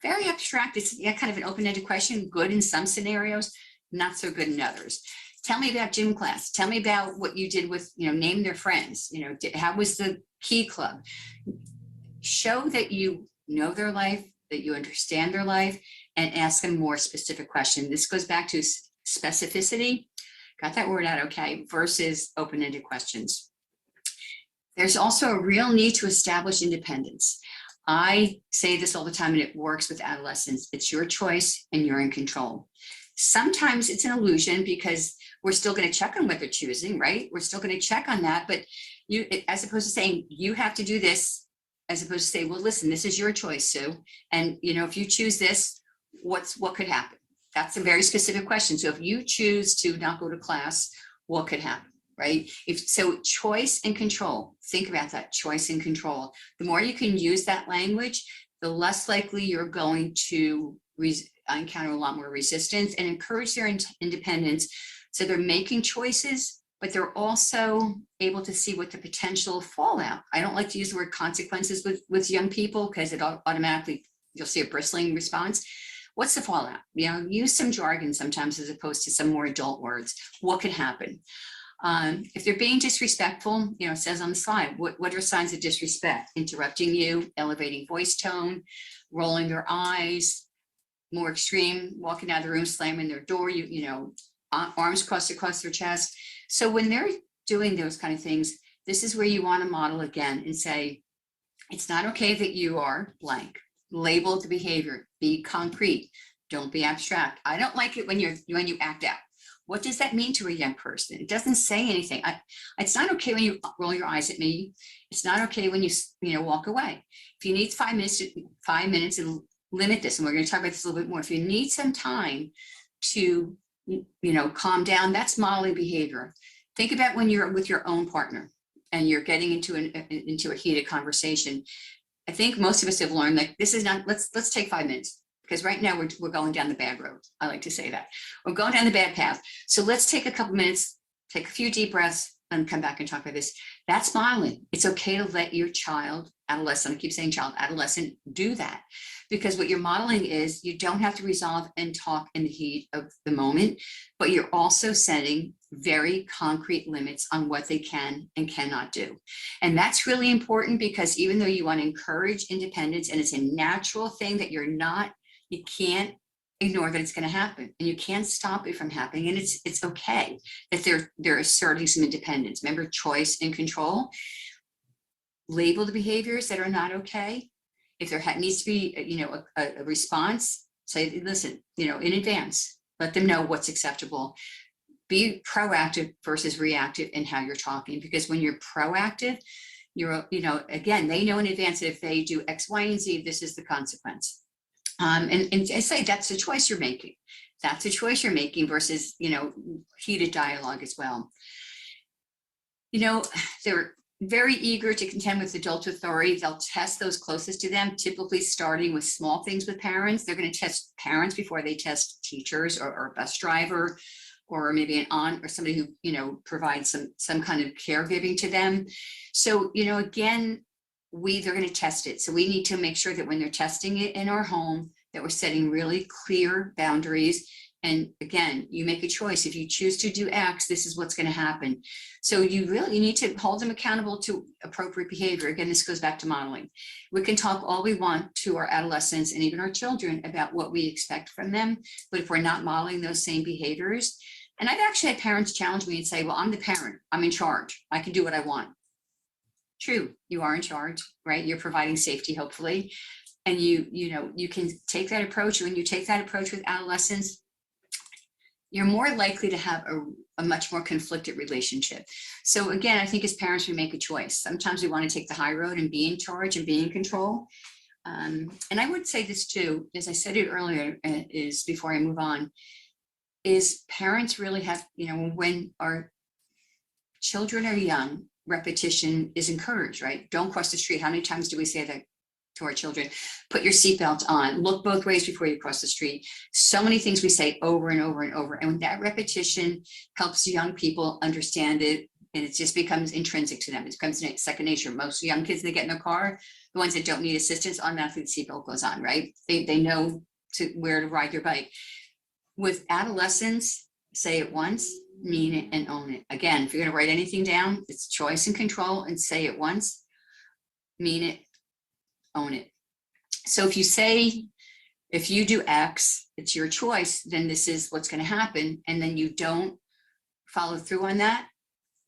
Very abstract. It's kind of an open-ended question, good in some scenarios, not so good in others. Tell me about gym class. Tell me about what you did with, name their friends. How was the Key Club? Show that you know their life, that you understand their life, and ask them more specific questions. This goes back to specificity. Got that word out okay, versus open-ended questions. There's also a real need to establish independence. I say this all the time, and it works with adolescents. It's your choice and you're in control. Sometimes it's an illusion because we're still going to check on what they're choosing, right? We're still going to check on that, but as opposed to saying, you have to do this, as opposed to say, well, listen, this is your choice, Sue. And if you choose this, what could happen? That's a very specific question. So if you choose to not go to class, what could happen? Right? So choice and control, think about that, choice and control. The more you can use that language, the less likely you're going to encounter a lot more resistance and encourage their independence. So they're making choices, but they're also able to see what the potential fallout. I don't like to use the word consequences with young people because it automatically, you'll see a bristling response. What's the fallout? Use some jargon sometimes as opposed to some more adult words. What could happen? If they're being disrespectful, it says on the slide, what are signs of disrespect? Interrupting you, elevating voice tone, rolling their eyes, more extreme, walking out of the room, slamming their door, arms crossed across their chest. So when they're doing those kind of things, this is where you want to model again and say, it's not okay that you are blank. Label the behavior, be concrete, don't be abstract. I don't like it when you act out. What does that mean to a young person? It doesn't say anything. It's not okay when you roll your eyes at me. It's not okay when you walk away. If you need 5 minutes and limit this, and we're going to talk about this a little bit more. If you need some time to calm down. That's modeling behavior. Think about when you're with your own partner and you're getting into a heated conversation. I think most of us have learned that this is not, let's take 5 minutes, because right now we're going down the bad road. I like to say that. We're going down the bad path. So let's take a couple minutes, take a few deep breaths, and come back and talk about this. That's modeling. It's okay to let your child, adolescent, I keep saying child, adolescent, do that. Because what you're modeling is you don't have to resolve and talk in the heat of the moment, but you're also setting very concrete limits on what they can and cannot do. And that's really important, because even though you want to encourage independence, and it's a natural thing that you can't ignore that it's going to happen, and you can't stop it from happening. And it's okay that they're asserting some independence. Remember, choice and control. Label the behaviors that are not okay. If there needs to be, a response, say, listen, in advance, let them know what's acceptable. Be proactive versus reactive in how you're talking, because when you're proactive, again, they know in advance that if they do X, Y, and Z, this is the consequence. And I say that's a choice you're making. That's a choice you're making versus, heated dialogue as well. They're very eager to contend with adult authority. They'll test those closest to them, typically starting with small things with parents. They're going to test parents before they test teachers or a bus driver, or maybe an aunt or somebody who, provides some kind of caregiving to them. So, again, they're going to test it. So we need to make sure that when they're testing it in our home, that we're setting really clear boundaries. And again, you make a choice. If you choose to do X, this is what's going to happen. So you need to hold them accountable to appropriate behavior. Again, this goes back to modeling. We can talk all we want to our adolescents and even our children about what we expect from them. But if we're not modeling those same behaviors, and I've actually had parents challenge me and say, well, I'm the parent, I'm in charge, I can do what I want. True, you are in charge, right? You're providing safety, hopefully. And you can take that approach. When you take that approach with adolescents, you're more likely to have a much more conflicted relationship. So again, I think as parents, we make a choice. Sometimes we want to take the high road and be in charge and be in control. And I would say this too, as I said it earlier, is before I move on, is parents really have, when our children are young, repetition is encouraged, right? Don't cross the street. How many times do we say that to our children? Put your seatbelt on, look both ways before you cross the street. So many things we say over and over and over. And when that repetition helps young people understand it, and it just becomes intrinsic to them. It becomes second nature. Most young kids, they get in their car, the ones that don't need assistance, automatically the seatbelt goes on, right? They know where to ride your bike. With adolescents, say it once, mean it, and own it. Again, if you're going to write anything down, it's choice and control, and say it once, mean it, own it. So if you do X, it's your choice, then this is what's going to happen. And then you don't follow through on that,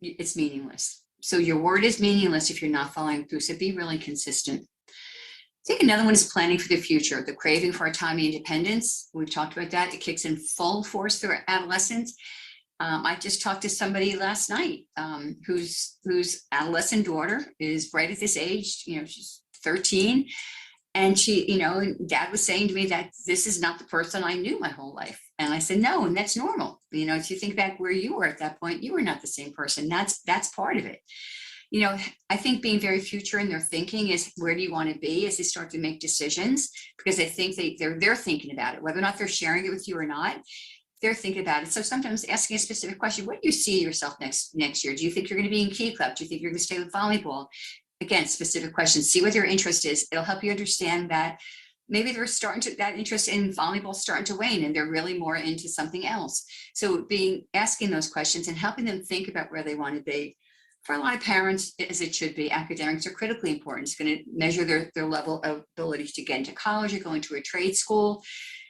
it's meaningless. So your word is meaningless if you're not following through. So be really consistent. I think another one is planning for the future. The craving for autonomy and independence. We've talked about that. It kicks in full force through adolescence. I just talked to somebody last night whose adolescent daughter is right at this age. She's 13, and she, dad was saying to me that this is not the person I knew my whole life. And I said, no, and that's normal. If you think back where you were at that point, you were not the same person. That's part of it. I think being very future in their thinking is, where do you want to be as they start to make decisions? Because I think they're thinking about it, whether or not they're sharing it with you or not. They're thinking about it. So sometimes asking a specific question, what do you see yourself next year? Do you think you're going to be in Key Club? Do you think you're going to stay with volleyball? Again, specific questions, see what their interest is. It'll help you understand that maybe that interest in volleyball starting to wane and they're really more into something else. So asking those questions and helping them think about where they want to be. For a lot of parents, as it should be, academics are critically important. It's going to measure their level of ability to get into college or go into a trade school.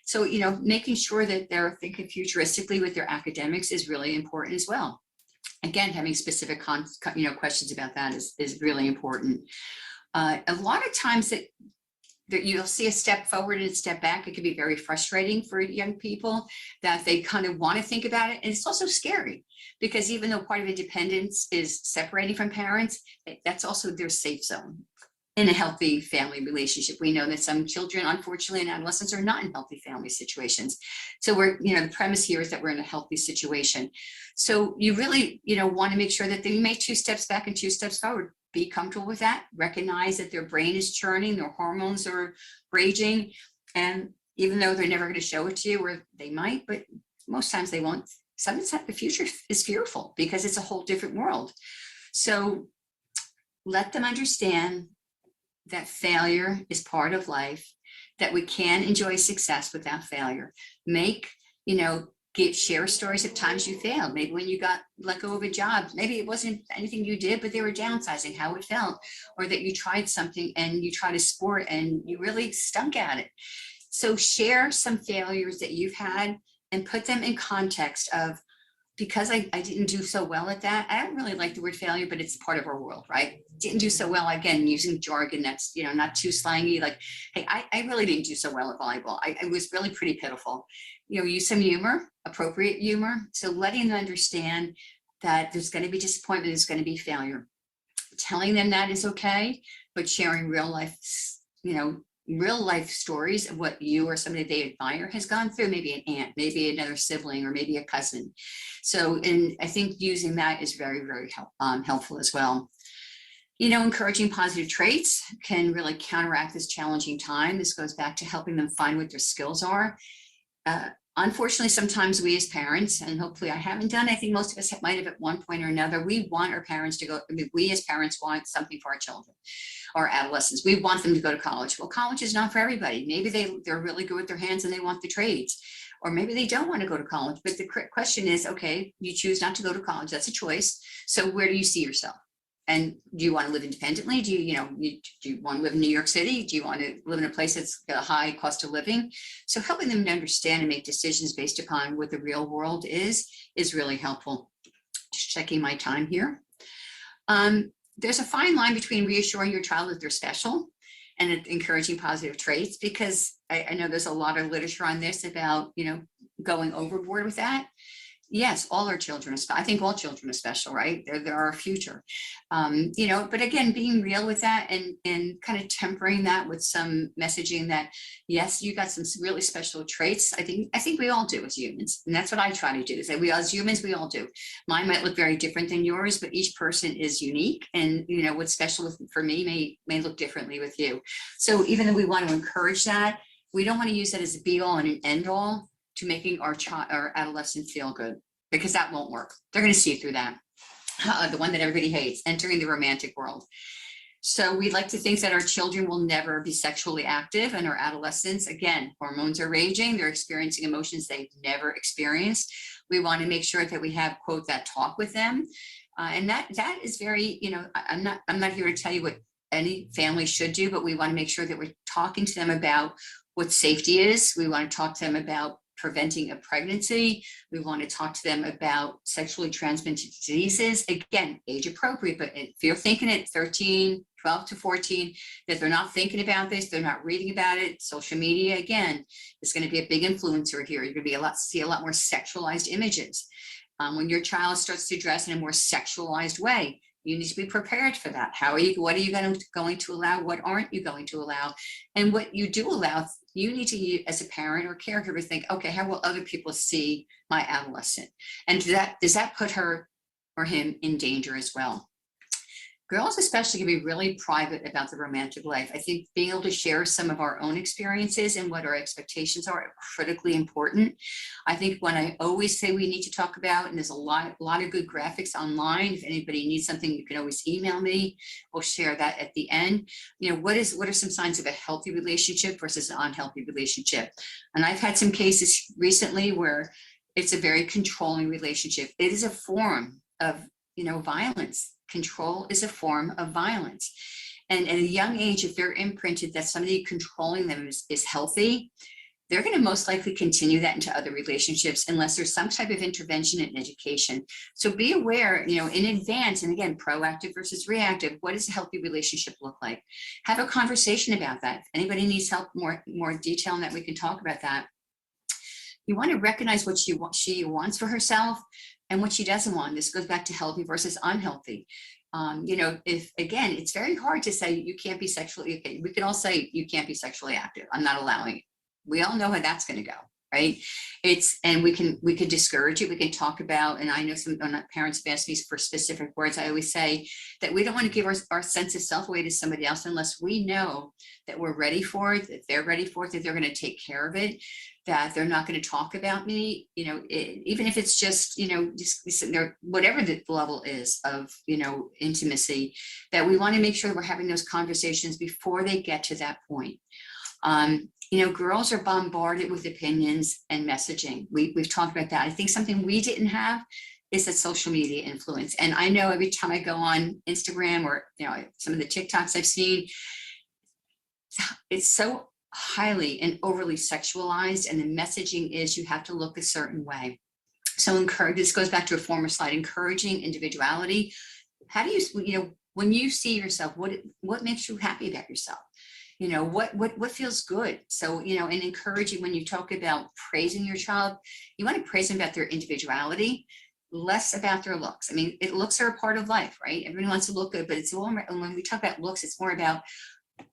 So, making sure that they're thinking futuristically with their academics is really important as well. Again, having specific questions about that is really important. A lot of times that you'll see a step forward and a step back. It can be very frustrating for young people that they kind of want to think about it. And it's also scary because even though part of independence is separating from parents, that's also their safe zone. in a healthy family relationship. We know that some children, unfortunately, and adolescents are not in healthy family situations. So the premise here is that we're in a healthy situation. So you really, want to make sure that you make 2 steps back and 2 steps forward. Be comfortable with that. Recognize that their brain is churning, their hormones are raging. And even though they're never going to show it to you, or they might, but most times they won't. Sometimes the future is fearful because it's a whole different world. So let them understand that failure is part of life, that we can enjoy success without failure. Share stories of times you failed. Maybe when you got let go of a job, maybe it wasn't anything you did, but they were downsizing, how it felt, or that you tried something and you tried a sport and you really stunk at it. So share some failures that you've had and put them in context of, because I didn't do so well at that. I don't really like the word failure, but it's part of our world, right? Didn't do so well, again, using jargon that's, not too slangy. Like, hey, I really didn't do so well at volleyball. I was really pretty pitiful. Use some humor, appropriate humor. So letting them understand that there's going to be disappointment, there's going to be failure. Telling them that is okay, but sharing real life stories of what you or somebody they admire has gone through, maybe an aunt, maybe another sibling, or maybe a cousin. So, and I think using that is very, very helpful as well. Encouraging positive traits can really counteract this challenging time. This goes back to helping them find what their skills are. Unfortunately, sometimes we as parents, and hopefully I haven't done, I think most of us might have at one point or another, we want our parents to go, we as parents want something for our children or adolescents. We want them to go to college. Well, college is not for everybody. Maybe they're really good with their hands and they want the trades, or maybe they don't want to go to college. But the question is, okay, you choose not to go to college. That's a choice. So where do you see yourself? And do you want to live independently? Do you want to live in New York City? Do you want to live in a place that's got a high cost of living? So helping them to understand and make decisions based upon what the real world is really helpful. Just checking my time here. There's a fine line between reassuring your child that they're special and encouraging positive traits, because I know there's a lot of literature on this about, going overboard with that. Yes, all our children are special. I think all children are special, right? They're our future. But again, being real with that and kind of tempering that with some messaging that, yes, you got some really special traits. I think we all do as humans. And that's what I try to do, is that we as humans, we all do. Mine might look very different than yours, but each person is unique. And, what's special for me may look differently with you. So even though we want to encourage that, we don't want to use that as a be all and an end all to making our adolescent feel good, because that won't work. They're going to see through that. The one that everybody hates, entering the romantic world. So we like to think that our children will never be sexually active, and our adolescents, again, hormones are raging. They're experiencing emotions they've never experienced. We want to make sure that we have, quote, that talk with them. And that is very, I'm not here to tell you what any family should do, but we want to make sure that we're talking to them about what safety is. We want to talk to them about preventing a pregnancy. We want to talk to them about sexually transmitted diseases. Again, age appropriate, but if you're thinking at 13, 12 to 14, that they're not thinking about this, they're not reading about it, social media, again, is going to be a big influencer here. You're going to see a lot more sexualized images. When your child starts to dress in a more sexualized way, you need to be prepared for that. What are you going to allow? What aren't you going to allow? And what you do allow, you need to, as a parent or caregiver, think, okay, how will other people see my adolescent? And does that put her or him in danger as well? Girls especially can be really private about the romantic life. I think being able to share some of our own experiences and what our expectations are critically important. I think when I always say we need to talk about, and there's a lot of good graphics online. If anybody needs something, you can always email me. We'll share that at the end. What are some signs of a healthy relationship versus an unhealthy relationship? And I've had some cases recently where it's a very controlling relationship. It is a form of, violence. Control is a form of violence. And at a young age, if they're imprinted that somebody controlling them is healthy, they're going to most likely continue that into other relationships unless there's some type of intervention and education. So be aware, in advance, and again, proactive versus reactive, what does a healthy relationship look like? Have a conversation about that. If anybody needs help, more detail on that, we can talk about that. You want to recognize what she wants for herself and what she doesn't want. This goes back to healthy versus unhealthy. If again, it's very hard to say you can't be sexually, okay, we can all say you can't be sexually active. I'm not allowing it. We all know how that's going to go, right? And we can discourage it. We can talk about, and I know some parents have asked me for specific words. I always say that we don't want to give our sense of self away to somebody else unless we know that we're ready for it, that they're ready for it, that they're going to take care of it, that they're not going to talk about me, even if it's just, just sitting there, whatever the level is of, intimacy, that we want to make sure that we're having those conversations before they get to that point. Girls are bombarded with opinions and messaging. We've talked about that. I think something we didn't have is that social media influence. And I know every time I go on Instagram or, some of the TikToks I've seen, it's so highly and overly sexualized, and the messaging is you have to look a certain way. So this goes back to a former slide, encouraging individuality. How do you, when you see yourself, what makes you happy about yourself? What feels good? So, and encouraging, when you talk about praising your child, you want to praise them about their individuality, less about their looks. I mean, looks are a part of life, right? Everyone wants to look good, but it's all, when we talk about looks, it's more about,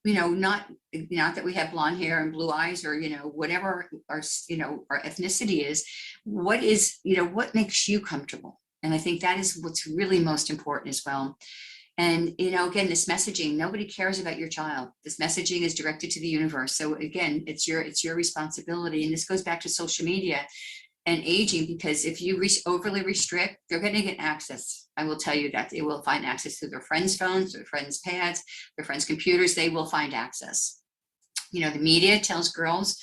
not that we have blonde hair and blue eyes or, whatever our ethnicity is, what makes you comfortable? And I think that is what's really most important as well. And, again, this messaging, nobody cares about your child. This messaging is directed to the universe. So again, it's your responsibility. And this goes back to social media and aging, because if you overly restrict, they're going to get access. I will tell you that they will find access to their friends' phones, their friends' pads, their friends' computers. They will find access. The media tells girls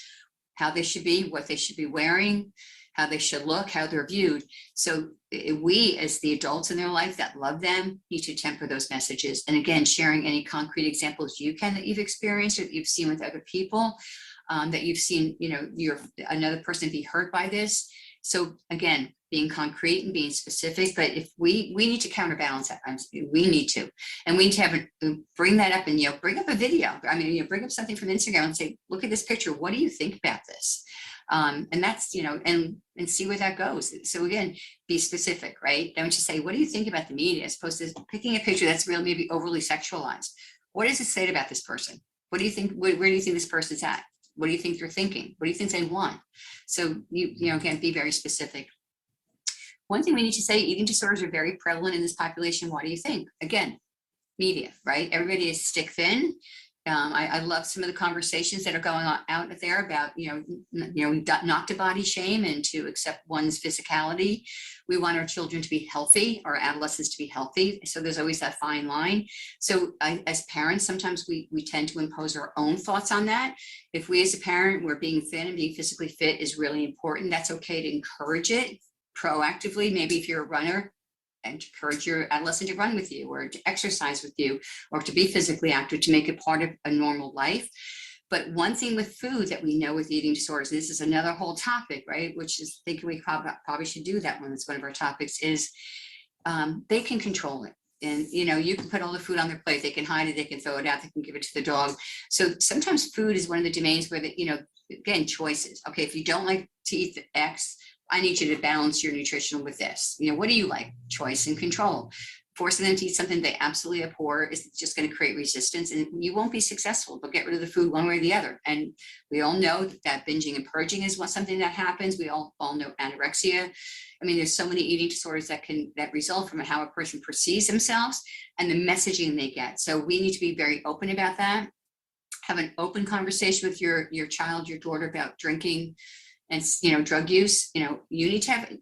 how they should be, what they should be wearing, how they should look, how they're viewed. So we, as the adults in their life that love them, need to temper those messages. And again, sharing any concrete examples that you've experienced or that you've seen with other people, that you've seen, you're another person be hurt by this. So again, being concrete and being specific, but if we need to counterbalance that, we need to, and we need to bring that up and, bring up a video. I mean, bring up something from Instagram and say, look at this picture. What do you think about this? And that's, and see where that goes. So again, be specific, right? Don't just say, what do you think about the media? As opposed to picking a picture that's really maybe overly sexualized. What does it say about this person? What do you think, where do you think this person's at? What do you think they're thinking? What do you think they want? So again, be very specific. One thing we need to say, eating disorders are very prevalent in this population. What do you think? Again, media, right? Everybody is stick thin. I love some of the conversations that are going on out there about, not to body shame and to accept one's physicality. We want our children to be healthy, our adolescents to be healthy. So there's always that fine line. So as parents, sometimes we tend to impose our own thoughts on that. If we as a parent, we're being thin and being physically fit is really important. That's okay to encourage it proactively. Maybe if you're a runner, and encourage your adolescent to run with you or to exercise with you or to be physically active, to make it part of a normal life. But one thing with food that we know with eating disorders, this is another whole topic, right? Which is, I think we probably should do that one. It's one of our topics, is they can control it. And, you can put all the food on their plate, they can hide it, they can throw it out, they can give it to the dog. So sometimes food is one of the domains where again, choices. Okay, if you don't like to eat the X, I need you to balance your nutrition with this. What do you like? Choice and control. Forcing them to eat something they absolutely abhor is just going to create resistance, and you won't be successful. They'll get rid of the food one way or the other. And we all know that binging and purging is something that happens. We all know anorexia. I mean, there's so many eating disorders that result from how a person perceives themselves and the messaging they get. So we need to be very open about that. Have an open conversation with your child, your daughter, about drinking and, drug use. You need to have,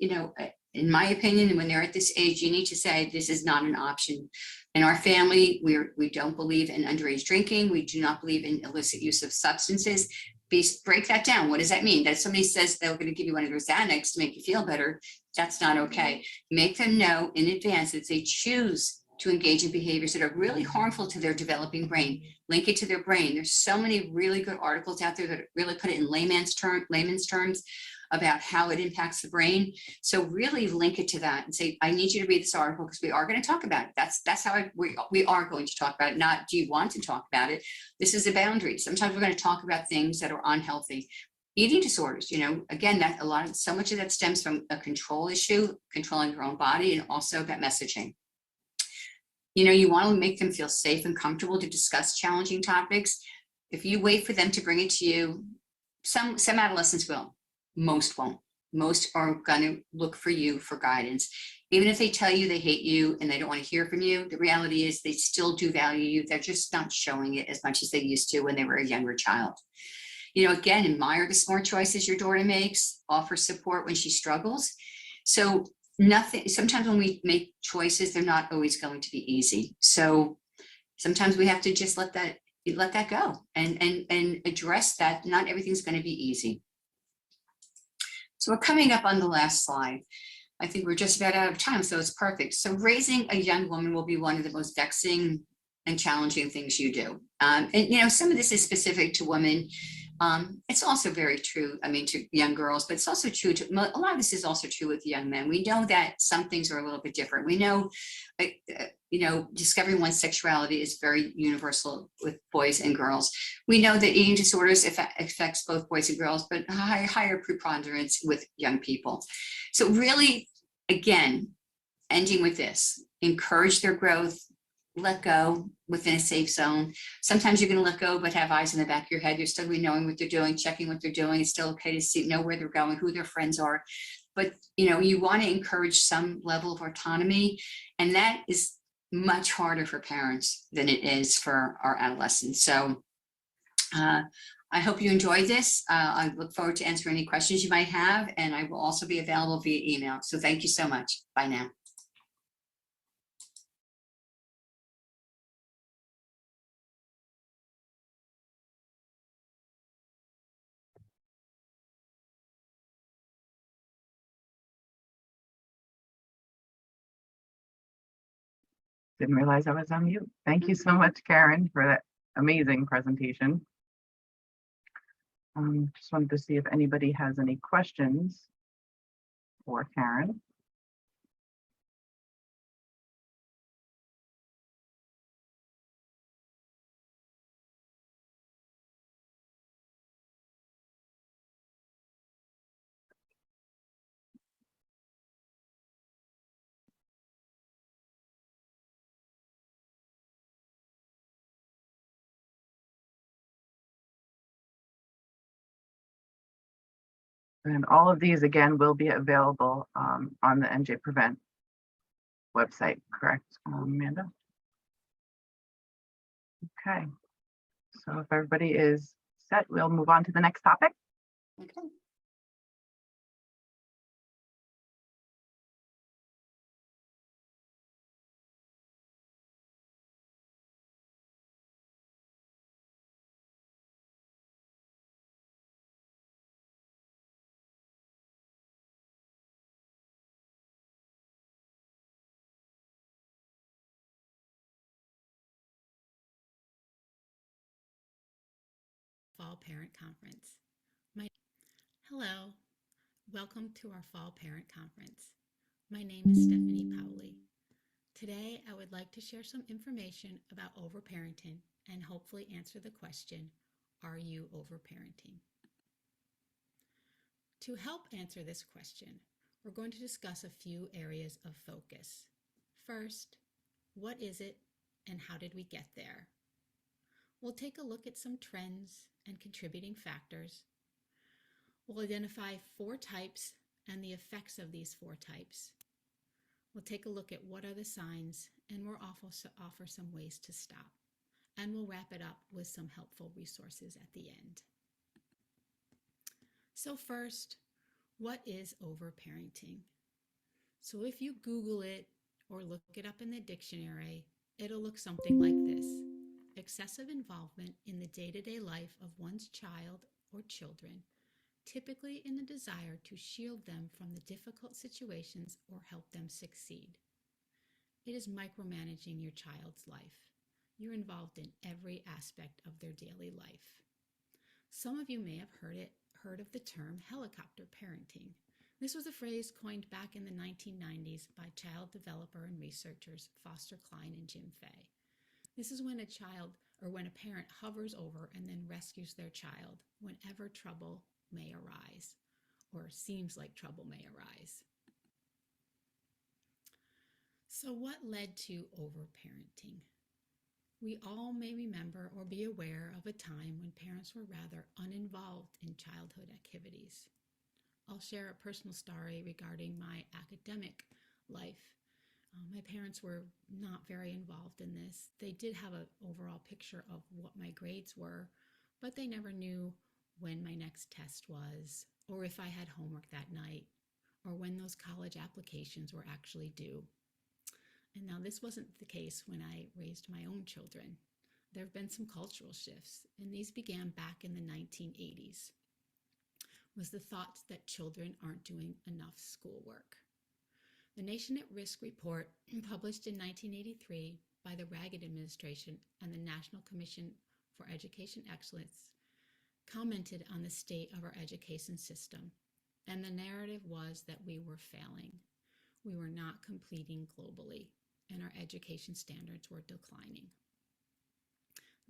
in my opinion, when they're at this age, you need to say, this is not an option. In our family, we don't believe in underage drinking. We do not believe in illicit use of substances. Break that down. What does that mean? That if somebody says they're going to give you one of their Xanax to make you feel better, that's not okay. Make them know in advance that they choose to engage in behaviors that are really harmful to their developing brain. Link it to their brain. There's so many really good articles out there that really put it in layman's terms about how it impacts the brain. So really link it to that and say, I need you to read this article because we are going to talk about it. That's how we are going to talk about it. Not, do you want to talk about it? This is a boundary. Sometimes we're going to talk about things that are unhealthy. Eating disorders, again, so much of that stems from a control issue, controlling your own body, and also that messaging. You know, you want to make them feel safe and comfortable to discuss challenging topics. If you wait for them to bring it to you, some adolescents will, most won't. Most are going to look for you for guidance. Even if they tell you they hate you and they don't want to hear from you, the reality is they still do value you. They're just not showing it as much as they used to when they were a younger child. You know, again, admire the smart choices your daughter makes, offer support when she struggles. So sometimes when we make choices, they're not always going to be easy. So sometimes we have to just let that go and address that not everything's going to be easy. So we're coming up on the last slide. I think we're just about out of time, so it's perfect. So raising a young woman will be one of the most vexing and challenging things you do. And you know, some of this is specific to women. It's also very true, I mean, to young girls, but it's also true to, a lot of this is also true with young men. We know that some things are a little bit different. We know, you know, discovering one's sexuality is very universal with boys and girls. We know that eating disorders affects both boys and girls, but higher preponderance with young people. So really, again, ending with this, encourage their growth, let go within a safe zone. Sometimes you're going to let go, but have eyes in the back of your head. You're still going to be knowing what they're doing, checking what they're doing. It's still okay to know where they're going, who their friends are. But, you know, you want to encourage some level of autonomy. And that is much harder for parents than it is for our adolescents. So I hope you enjoyed this. I look forward to answering any questions you might have. And I will also be available via email. So thank you so much. Bye now. Didn't realize I was on mute. Thank you so much, Karen, for that amazing presentation. Just wanted to see if anybody has any questions for Karen. And all of these, again, will be available on the NJ Prevent website, correct, Amanda? Okay, so if everybody is set, we'll move on to the next topic. Okay. Fall Parent Conference. Hello, welcome to our Fall Parent Conference. My name is Stephanie Powley. Today, I would like to share some information about overparenting and hopefully answer the question, are you overparenting? To help answer this question, we're going to discuss a few areas of focus. First, what is it and how did we get there? We'll take a look at some trends and contributing factors. We'll identify 4 types and the effects of these 4 types. We'll take a look at what are the signs, and we'll also offer some ways to stop. And we'll wrap it up with some helpful resources at the end. So first, what is overparenting? So if you Google it or look it up in the dictionary, it'll look something like this. Excessive involvement in the day-to-day life of one's child or children, typically in the desire to shield them from the difficult situations or help them succeed. It is micromanaging your child's life. You're involved in every aspect of their daily life. Some of you may have heard of the term helicopter parenting. This was a phrase coined back in the 1990s by child developer and researchers Foster Cline and Jim Fay. This is when a parent hovers over and then rescues their child whenever trouble may arise, or seems like trouble may arise. So, what led to overparenting? We all may remember or be aware of a time when parents were rather uninvolved in childhood activities. I'll share a personal story regarding my academic life. My parents were not very involved in this. They did have an overall picture of what my grades were, but they never knew when my next test was, or if I had homework that night, or when those college applications were actually due. And now this wasn't the case when I raised my own children. There have been some cultural shifts, and these began back in the 1980s, was the thought that children aren't doing enough schoolwork. The Nation at Risk report, published in 1983 by the Reagan administration and the National Commission for Education Excellence, commented on the state of our education system, and the narrative was that we were failing. We were not completing globally, and our education standards were declining.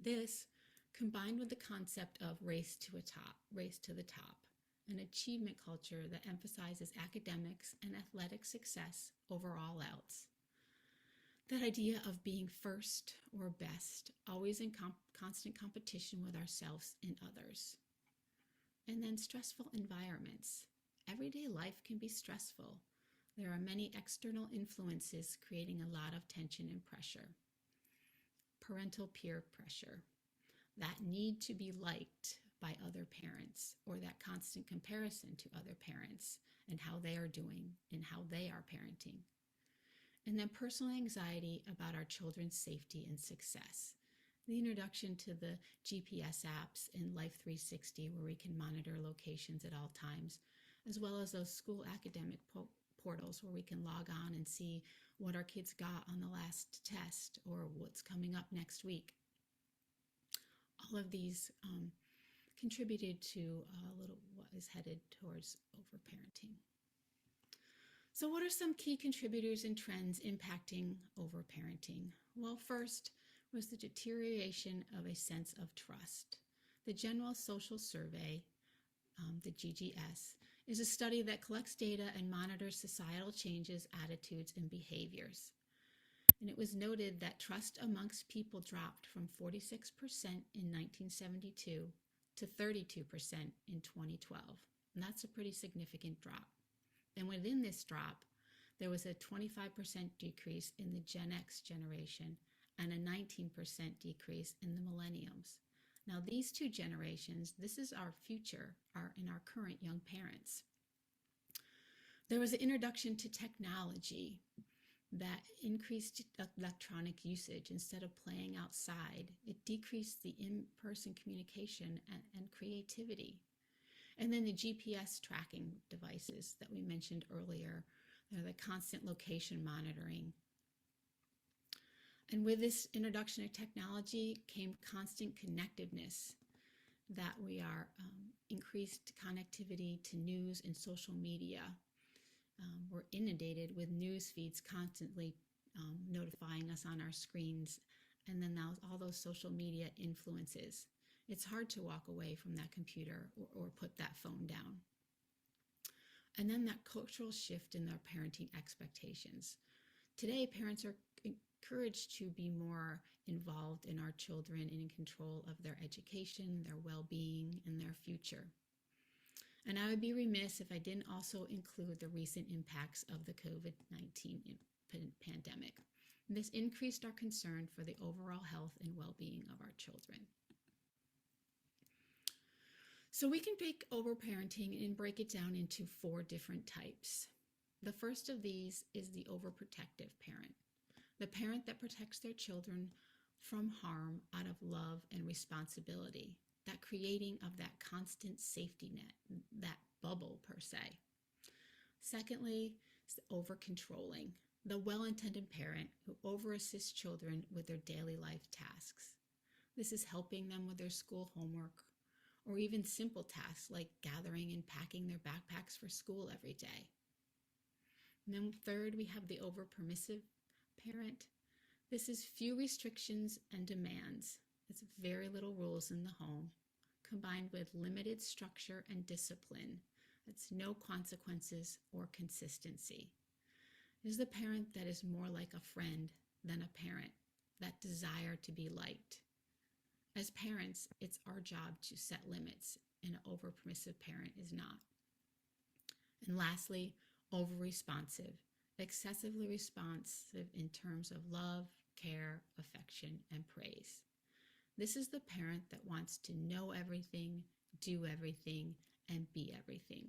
This, combined with the concept of race to the top, an achievement culture that emphasizes academics and athletic success over all else. That idea of being first or best, always in constant competition with ourselves and others. And then stressful environments. Everyday life can be stressful. There are many external influences creating a lot of tension and pressure. Parental peer pressure. That need to be liked by other parents, or that constant comparison to other parents and how they are doing and how they are parenting. And then personal anxiety about our children's safety and success. The introduction to the GPS apps in Life 360, where we can monitor locations at all times, as well as those school academic portals where we can log on and see what our kids got on the last test or what's coming up next week. All of these contributed to what is headed towards overparenting. So what are some key contributors and trends impacting overparenting? Well, first was the deterioration of a sense of trust. The General Social Survey, the GGS, is a study that collects data and monitors societal changes, attitudes, and behaviors. And it was noted that trust amongst people dropped from 46% in 1972 to 32% in 2012. And that's a pretty significant drop. And within this drop, there was a 25% decrease in the Gen X generation and a 19% decrease in the millenniums. Now, these two generations, this is our future, in our current young parents. There was an introduction to technology that increased electronic usage. Instead of playing outside, it decreased the in-person communication and creativity. And then the GPS tracking devices that we mentioned earlier, the constant location monitoring. And with this introduction of technology came constant connectiveness, that we are increased connectivity to news and social media. We're inundated with news feeds constantly notifying us on our screens, and then now all those social media influences. It's hard to walk away from that computer or put that phone down. And then that cultural shift in their parenting expectations. Today, parents are encouraged to be more involved in our children and in control of their education, their well-being, and their future. And I would be remiss if I didn't also include the recent impacts of the COVID-19 pandemic. This increased our concern for the overall health and well-being of our children. So we can take overparenting and break it down into 4 different types. The first of these is the overprotective parent, the parent that protects their children from harm out of love and responsibility, that creating of that constant safety net, that bubble per se. Secondly, is over-controlling, the well-intended parent who over-assists children with their daily life tasks. This is helping them with their school homework, or even simple tasks like gathering and packing their backpacks for school every day. And then third, we have the over-permissive parent. This is few restrictions and demands. It's very little rules in the home, combined with limited structure and discipline. It's no consequences or consistency. It is the parent that is more like a friend than a parent, that desire to be liked. As parents, it's our job to set limits, and an over-permissive parent is not. And lastly, over-responsive, excessively responsive in terms of love, care, affection, and praise. This is the parent that wants to know everything, do everything, and be everything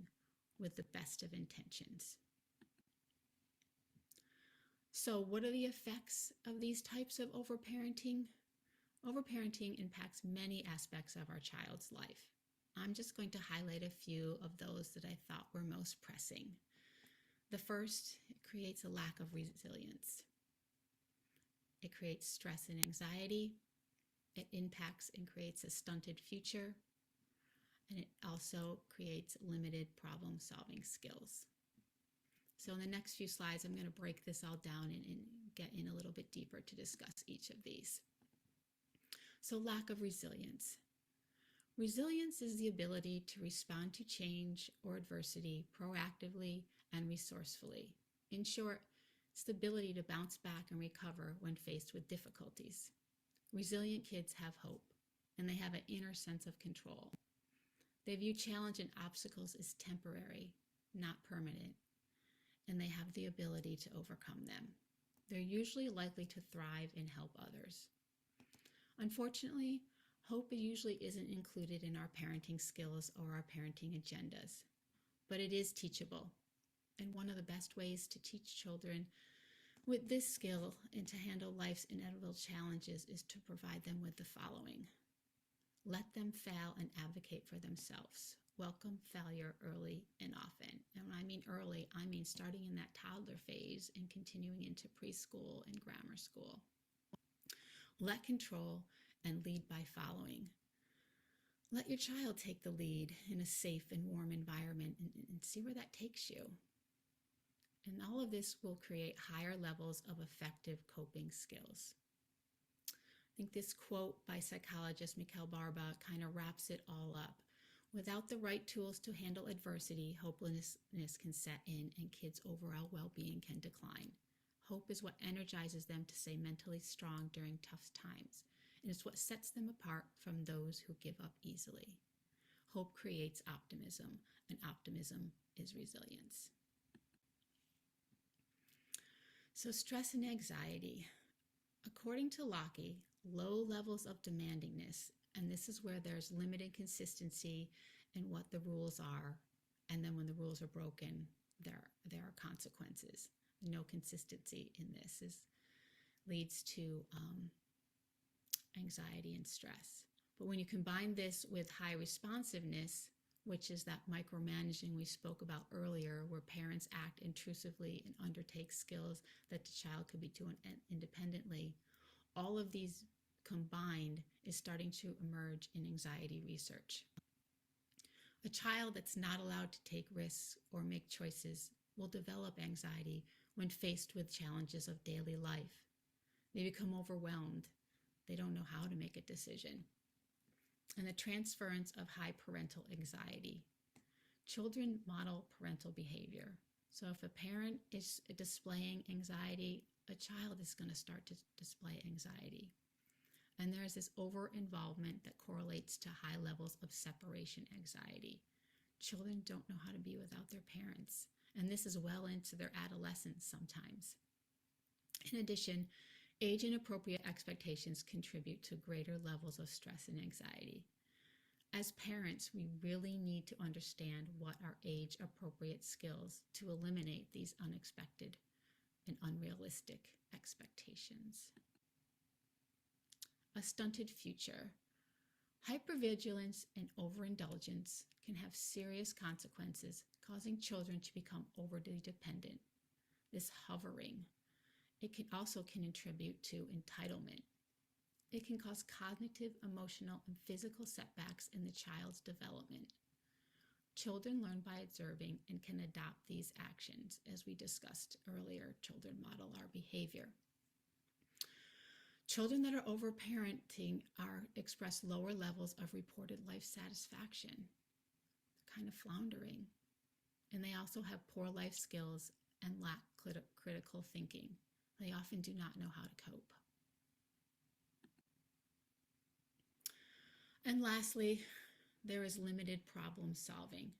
with the best of intentions. So what are the effects of these types of overparenting? Overparenting impacts many aspects of our child's life. I'm just going to highlight a few of those that I thought were most pressing. The first, it creates a lack of resilience. It creates stress and anxiety. It impacts and creates a stunted future. And it also creates limited problem-solving skills. So in the next few slides, I'm going to break this all down and get in a little bit deeper to discuss each of these. So lack of resilience. Resilience is the ability to respond to change or adversity proactively and resourcefully. In short, it's the ability to bounce back and recover when faced with difficulties. Resilient kids have hope, and they have an inner sense of control. They view challenge and obstacles as temporary, not permanent, and they have the ability to overcome them. They're usually likely to thrive and help others. Unfortunately, hope usually isn't included in our parenting skills or our parenting agendas, but it is teachable. And one of the best ways to teach children with this skill and to handle life's inevitable challenges is to provide them with the following. Let them fail and advocate for themselves. Welcome failure early and often. And when I mean early, I mean starting in that toddler phase and continuing into preschool and grammar school. Let control and lead by following. Let your child take the lead in a safe and warm environment and see where that takes you. And all of this will create higher levels of effective coping skills. I think this quote by psychologist Mikhail Barba kind of wraps it all up. Without the right tools to handle adversity, hopelessness can set in and kids' overall well-being can decline. Hope is what energizes them to stay mentally strong during tough times, and it's what sets them apart from those who give up easily. Hope creates optimism, and optimism is resilience. So stress and anxiety. According to Locke, low levels of demandingness, and this is where there's limited consistency in what the rules are, and then when the rules are broken, there are consequences. No consistency in this leads to anxiety and stress. But when you combine this with high responsiveness, which is that micromanaging we spoke about earlier, where parents act intrusively and undertake skills that the child could be doing independently, all of these combined is starting to emerge in anxiety research. A child that's not allowed to take risks or make choices will develop anxiety when faced with challenges of daily life. They become overwhelmed. They don't know how to make a decision. And the transference of high parental anxiety. Children model parental behavior. So if a parent is displaying anxiety, a child is going to start to display anxiety. And there's this over-involvement that correlates to high levels of separation anxiety. Children don't know how to be without their parents, and this is well into their adolescence sometimes. In addition, age-inappropriate expectations contribute to greater levels of stress and anxiety. As parents, we really need to understand what are age-appropriate skills to eliminate these unexpected and unrealistic expectations. A stunted future. Hypervigilance and overindulgence can have serious consequences, causing children to become overly dependent. This hovering. It can also contribute to entitlement. It can cause cognitive, emotional, and physical setbacks in the child's development. Children learn by observing and can adopt these actions. As we discussed earlier, children model our behavior. Children that are overparenting express lower levels of reported life satisfaction. They're kind of floundering. And they also have poor life skills and lack critical thinking. They often do not know how to cope. And lastly, there is limited problem solving.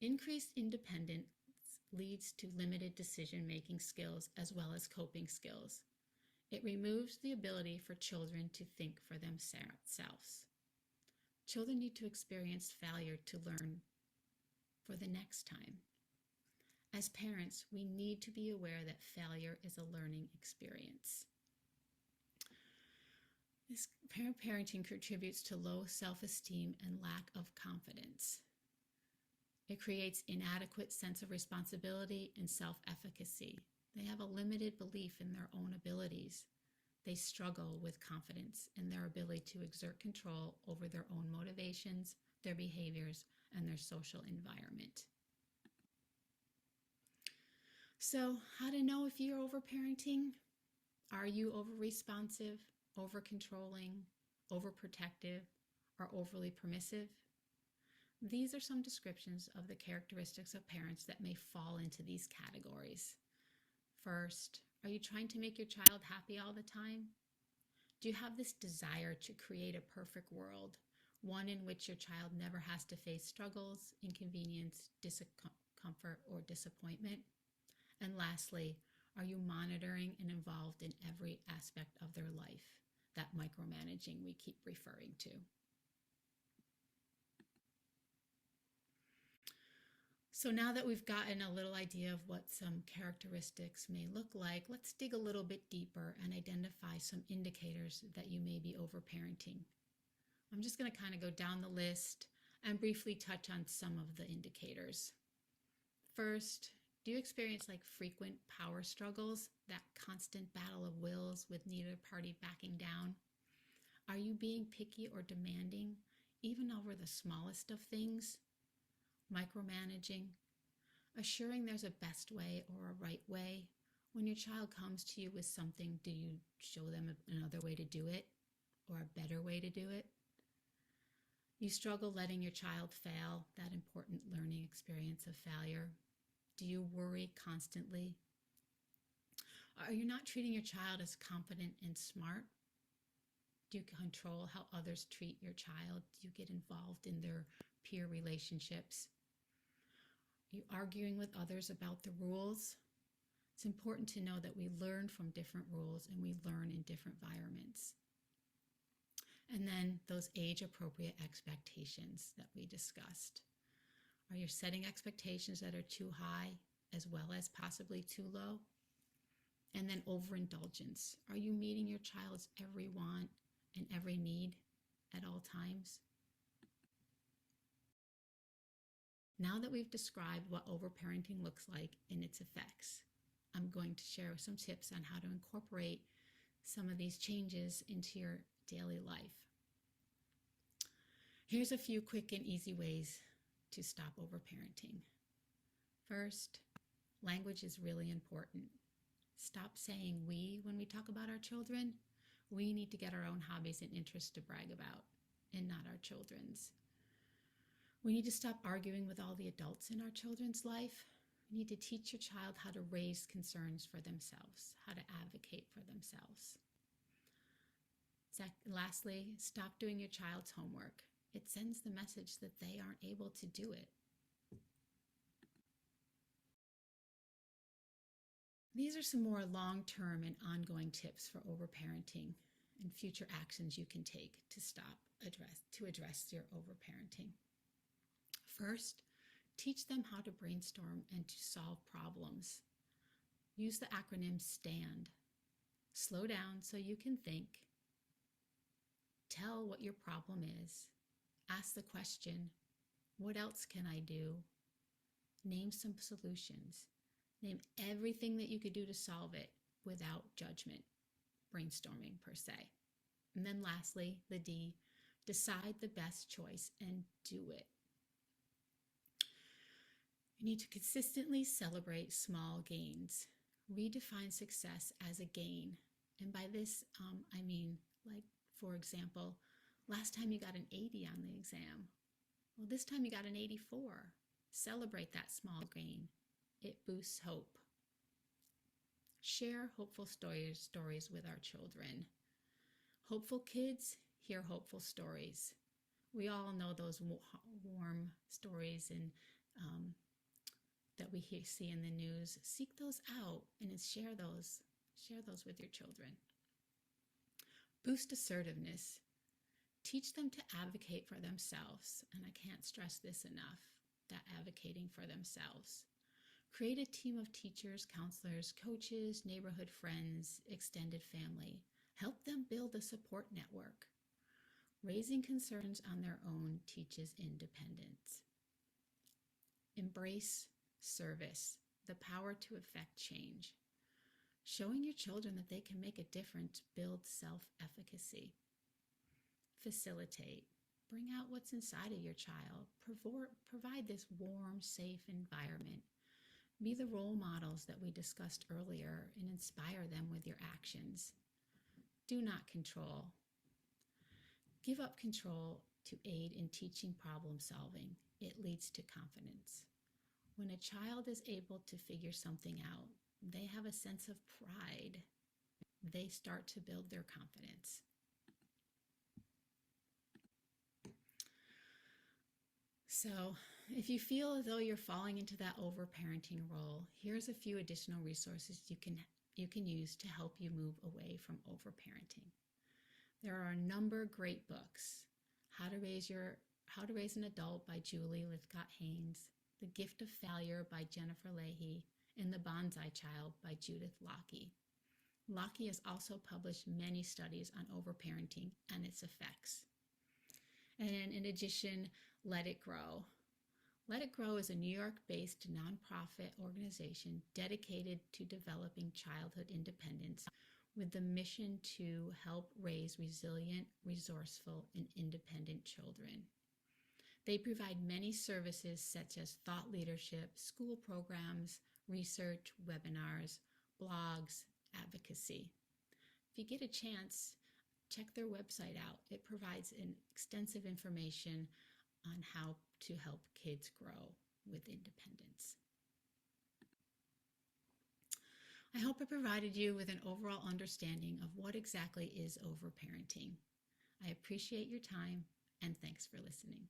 Increased independence leads to limited decision-making skills as well as coping skills. It removes the ability for children to think for themselves. Children need to experience failure to learn for the next time. As parents, we need to be aware that failure is a learning experience. This parenting contributes to low self-esteem and lack of confidence. It creates inadequate sense of responsibility and self-efficacy. They have a limited belief in their own abilities. They struggle with confidence in their ability to exert control over their own motivations, their behaviors, and their social environment. So, how to know if you're overparenting? Are you over-responsive, over-controlling, overprotective, or overly permissive? These are some descriptions of the characteristics of parents that may fall into these categories. First, are you trying to make your child happy all the time? Do you have this desire to create a perfect world, one in which your child never has to face struggles, inconvenience, discomfort, or disappointment? And lastly, are you monitoring and involved in every aspect of their life? That micromanaging we keep referring to. So now that we've gotten a little idea of what some characteristics may look like, let's dig a little bit deeper and identify some indicators that you may be overparenting. I'm just going to kind of go down the list and briefly touch on some of the indicators. First, do you experience like frequent power struggles, that constant battle of wills with neither party backing down? Are you being picky or demanding, even over the smallest of things? Micromanaging, assuring there's a best way or a right way. When your child comes to you with something, do you show them another way to do it or a better way to do it? You struggle letting your child fail, that important learning experience of failure. Do you worry constantly? Are you not treating your child as competent and smart? Do you control how others treat your child? Do you get involved in their peer relationships? Are you arguing with others about the rules? It's important to know that we learn from different rules and we learn in different environments. And then those age-appropriate expectations that we discussed. Are you setting expectations that are too high as well as possibly too low? And then overindulgence. Are you meeting your child's every want and every need at all times? Now that we've described what overparenting looks like and its effects, I'm going to share some tips on how to incorporate some of these changes into your daily life. Here's a few quick and easy ways to stop overparenting. First, language is really important. Stop saying we when we talk about our children. We need to get our own hobbies and interests to brag about, and not our children's. We need to stop arguing with all the adults in our children's life. We need to teach your child how to raise concerns for themselves, how to advocate for themselves. Lastly, stop doing your child's homework. It sends the message that they aren't able to do it. These are some more long-term and ongoing tips for overparenting and future actions you can take to address your overparenting. First, teach them how to brainstorm and to solve problems. Use the acronym STAND. Slow down so you can think. Tell what your problem is. Ask the question, what else can I do? Name some solutions. Name everything that you could do to solve it without judgment, brainstorming per se. And then lastly, the D, decide the best choice and do it. You need to consistently celebrate small gains. Redefine success as a gain. And by this, I mean, like, for example, last time you got an 80 on the exam. Well, this time you got an 84. Celebrate that small gain. It boosts hope. Share hopeful stories with our children. Hopeful kids hear hopeful stories. We all know those warm stories and that we see in the news. Seek those out and share those with your children. Boost assertiveness. Teach them to advocate for themselves, and I can't stress this enough, that advocating for themselves. Create a team of teachers, counselors, coaches, neighborhood friends, extended family. Help them build a support network. Raising concerns on their own teaches independence. Embrace service, the power to effect change. Showing your children that they can make a difference builds self-efficacy. Facilitate. Bring out what's inside of your child. Provide this warm, safe environment. Be the role models that we discussed earlier and inspire them with your actions. Do not control. Give up control to aid in teaching problem solving. It leads to confidence. When a child is able to figure something out, they have a sense of pride. They start to build their confidence. So if you feel as though you're falling into that overparenting role, here's a few additional resources you can use to help you move away from overparenting. There are a number of great books. How to Raise an Adult by Julie Lythcott-Haynes, The Gift of Failure by Jennifer Leahy, and The Bonsai Child by Judith Lockey. Lockey has also published many studies on overparenting and its effects. And in addition, Let It Grow. Let It Grow is a New York-based nonprofit organization dedicated to developing childhood independence with the mission to help raise resilient, resourceful, and independent children. They provide many services such as thought leadership, school programs, research, webinars, blogs, advocacy. If you get a chance, check their website out. It provides extensive information on how to help kids grow with independence. I hope I provided you with an overall understanding of what exactly is overparenting. I appreciate your time and thanks for listening.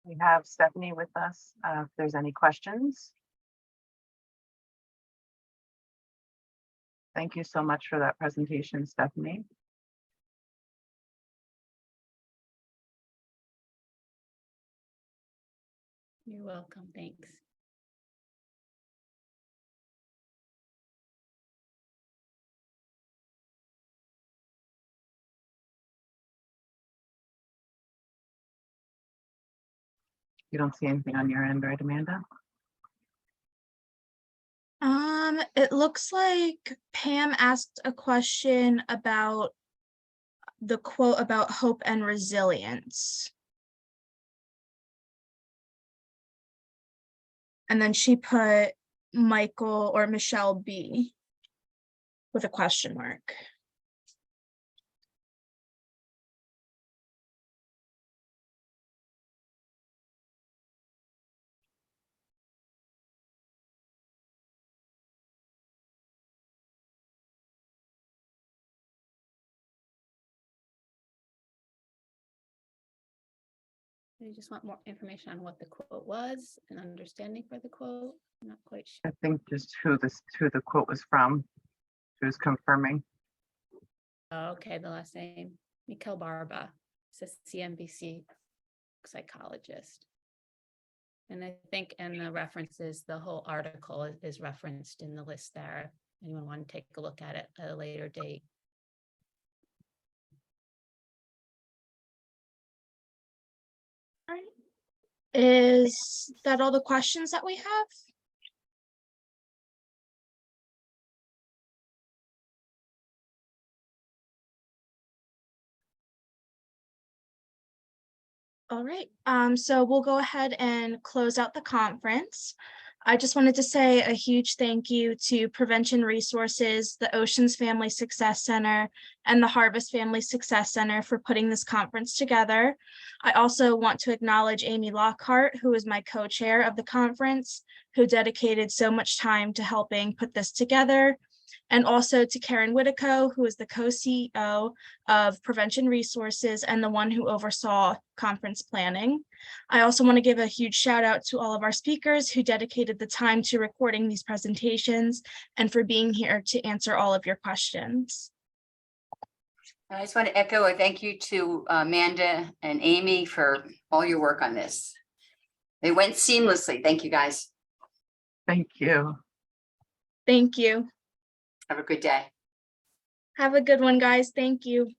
We have Stephanie with us, if there's any questions. Thank you so much for that presentation, Stephanie. You're welcome. Thanks. You don't see anything on your end, right, Amanda? It looks like Pam asked a question about the quote about hope and resilience. And then she put Michael or Michelle B with a question mark. You just want more information on what the quote was and understanding for the quote. I'm not quite sure. I think just who the quote was from. She was confirming. Oh, okay, the last name, Mikhail Barba, it's a CNBC psychologist. And I think in the references, the whole article is referenced in the list there. Anyone want to take a look at it at a later date? Is that all the questions that we have? All right, so we'll go ahead and close out the conference. I just wanted to say a huge thank you to Prevention Resources, the Oceans Family Success Center, and the Harvest Family Success Center for putting this conference together. I also want to acknowledge Amy Lockhart, who is my co-chair of the conference, who dedicated so much time to helping put this together. And also to Karen Whitico, who is the co-CEO of Prevention Resources and the one who oversaw conference planning. I also want to give a huge shout out to all of our speakers who dedicated the time to recording these presentations and for being here to answer all of your questions. I just want to echo a thank you to Amanda and Amy for all your work on this. They went seamlessly. Thank you, guys. Thank you. Thank you. Have a good day. Have a good one, guys. Thank you.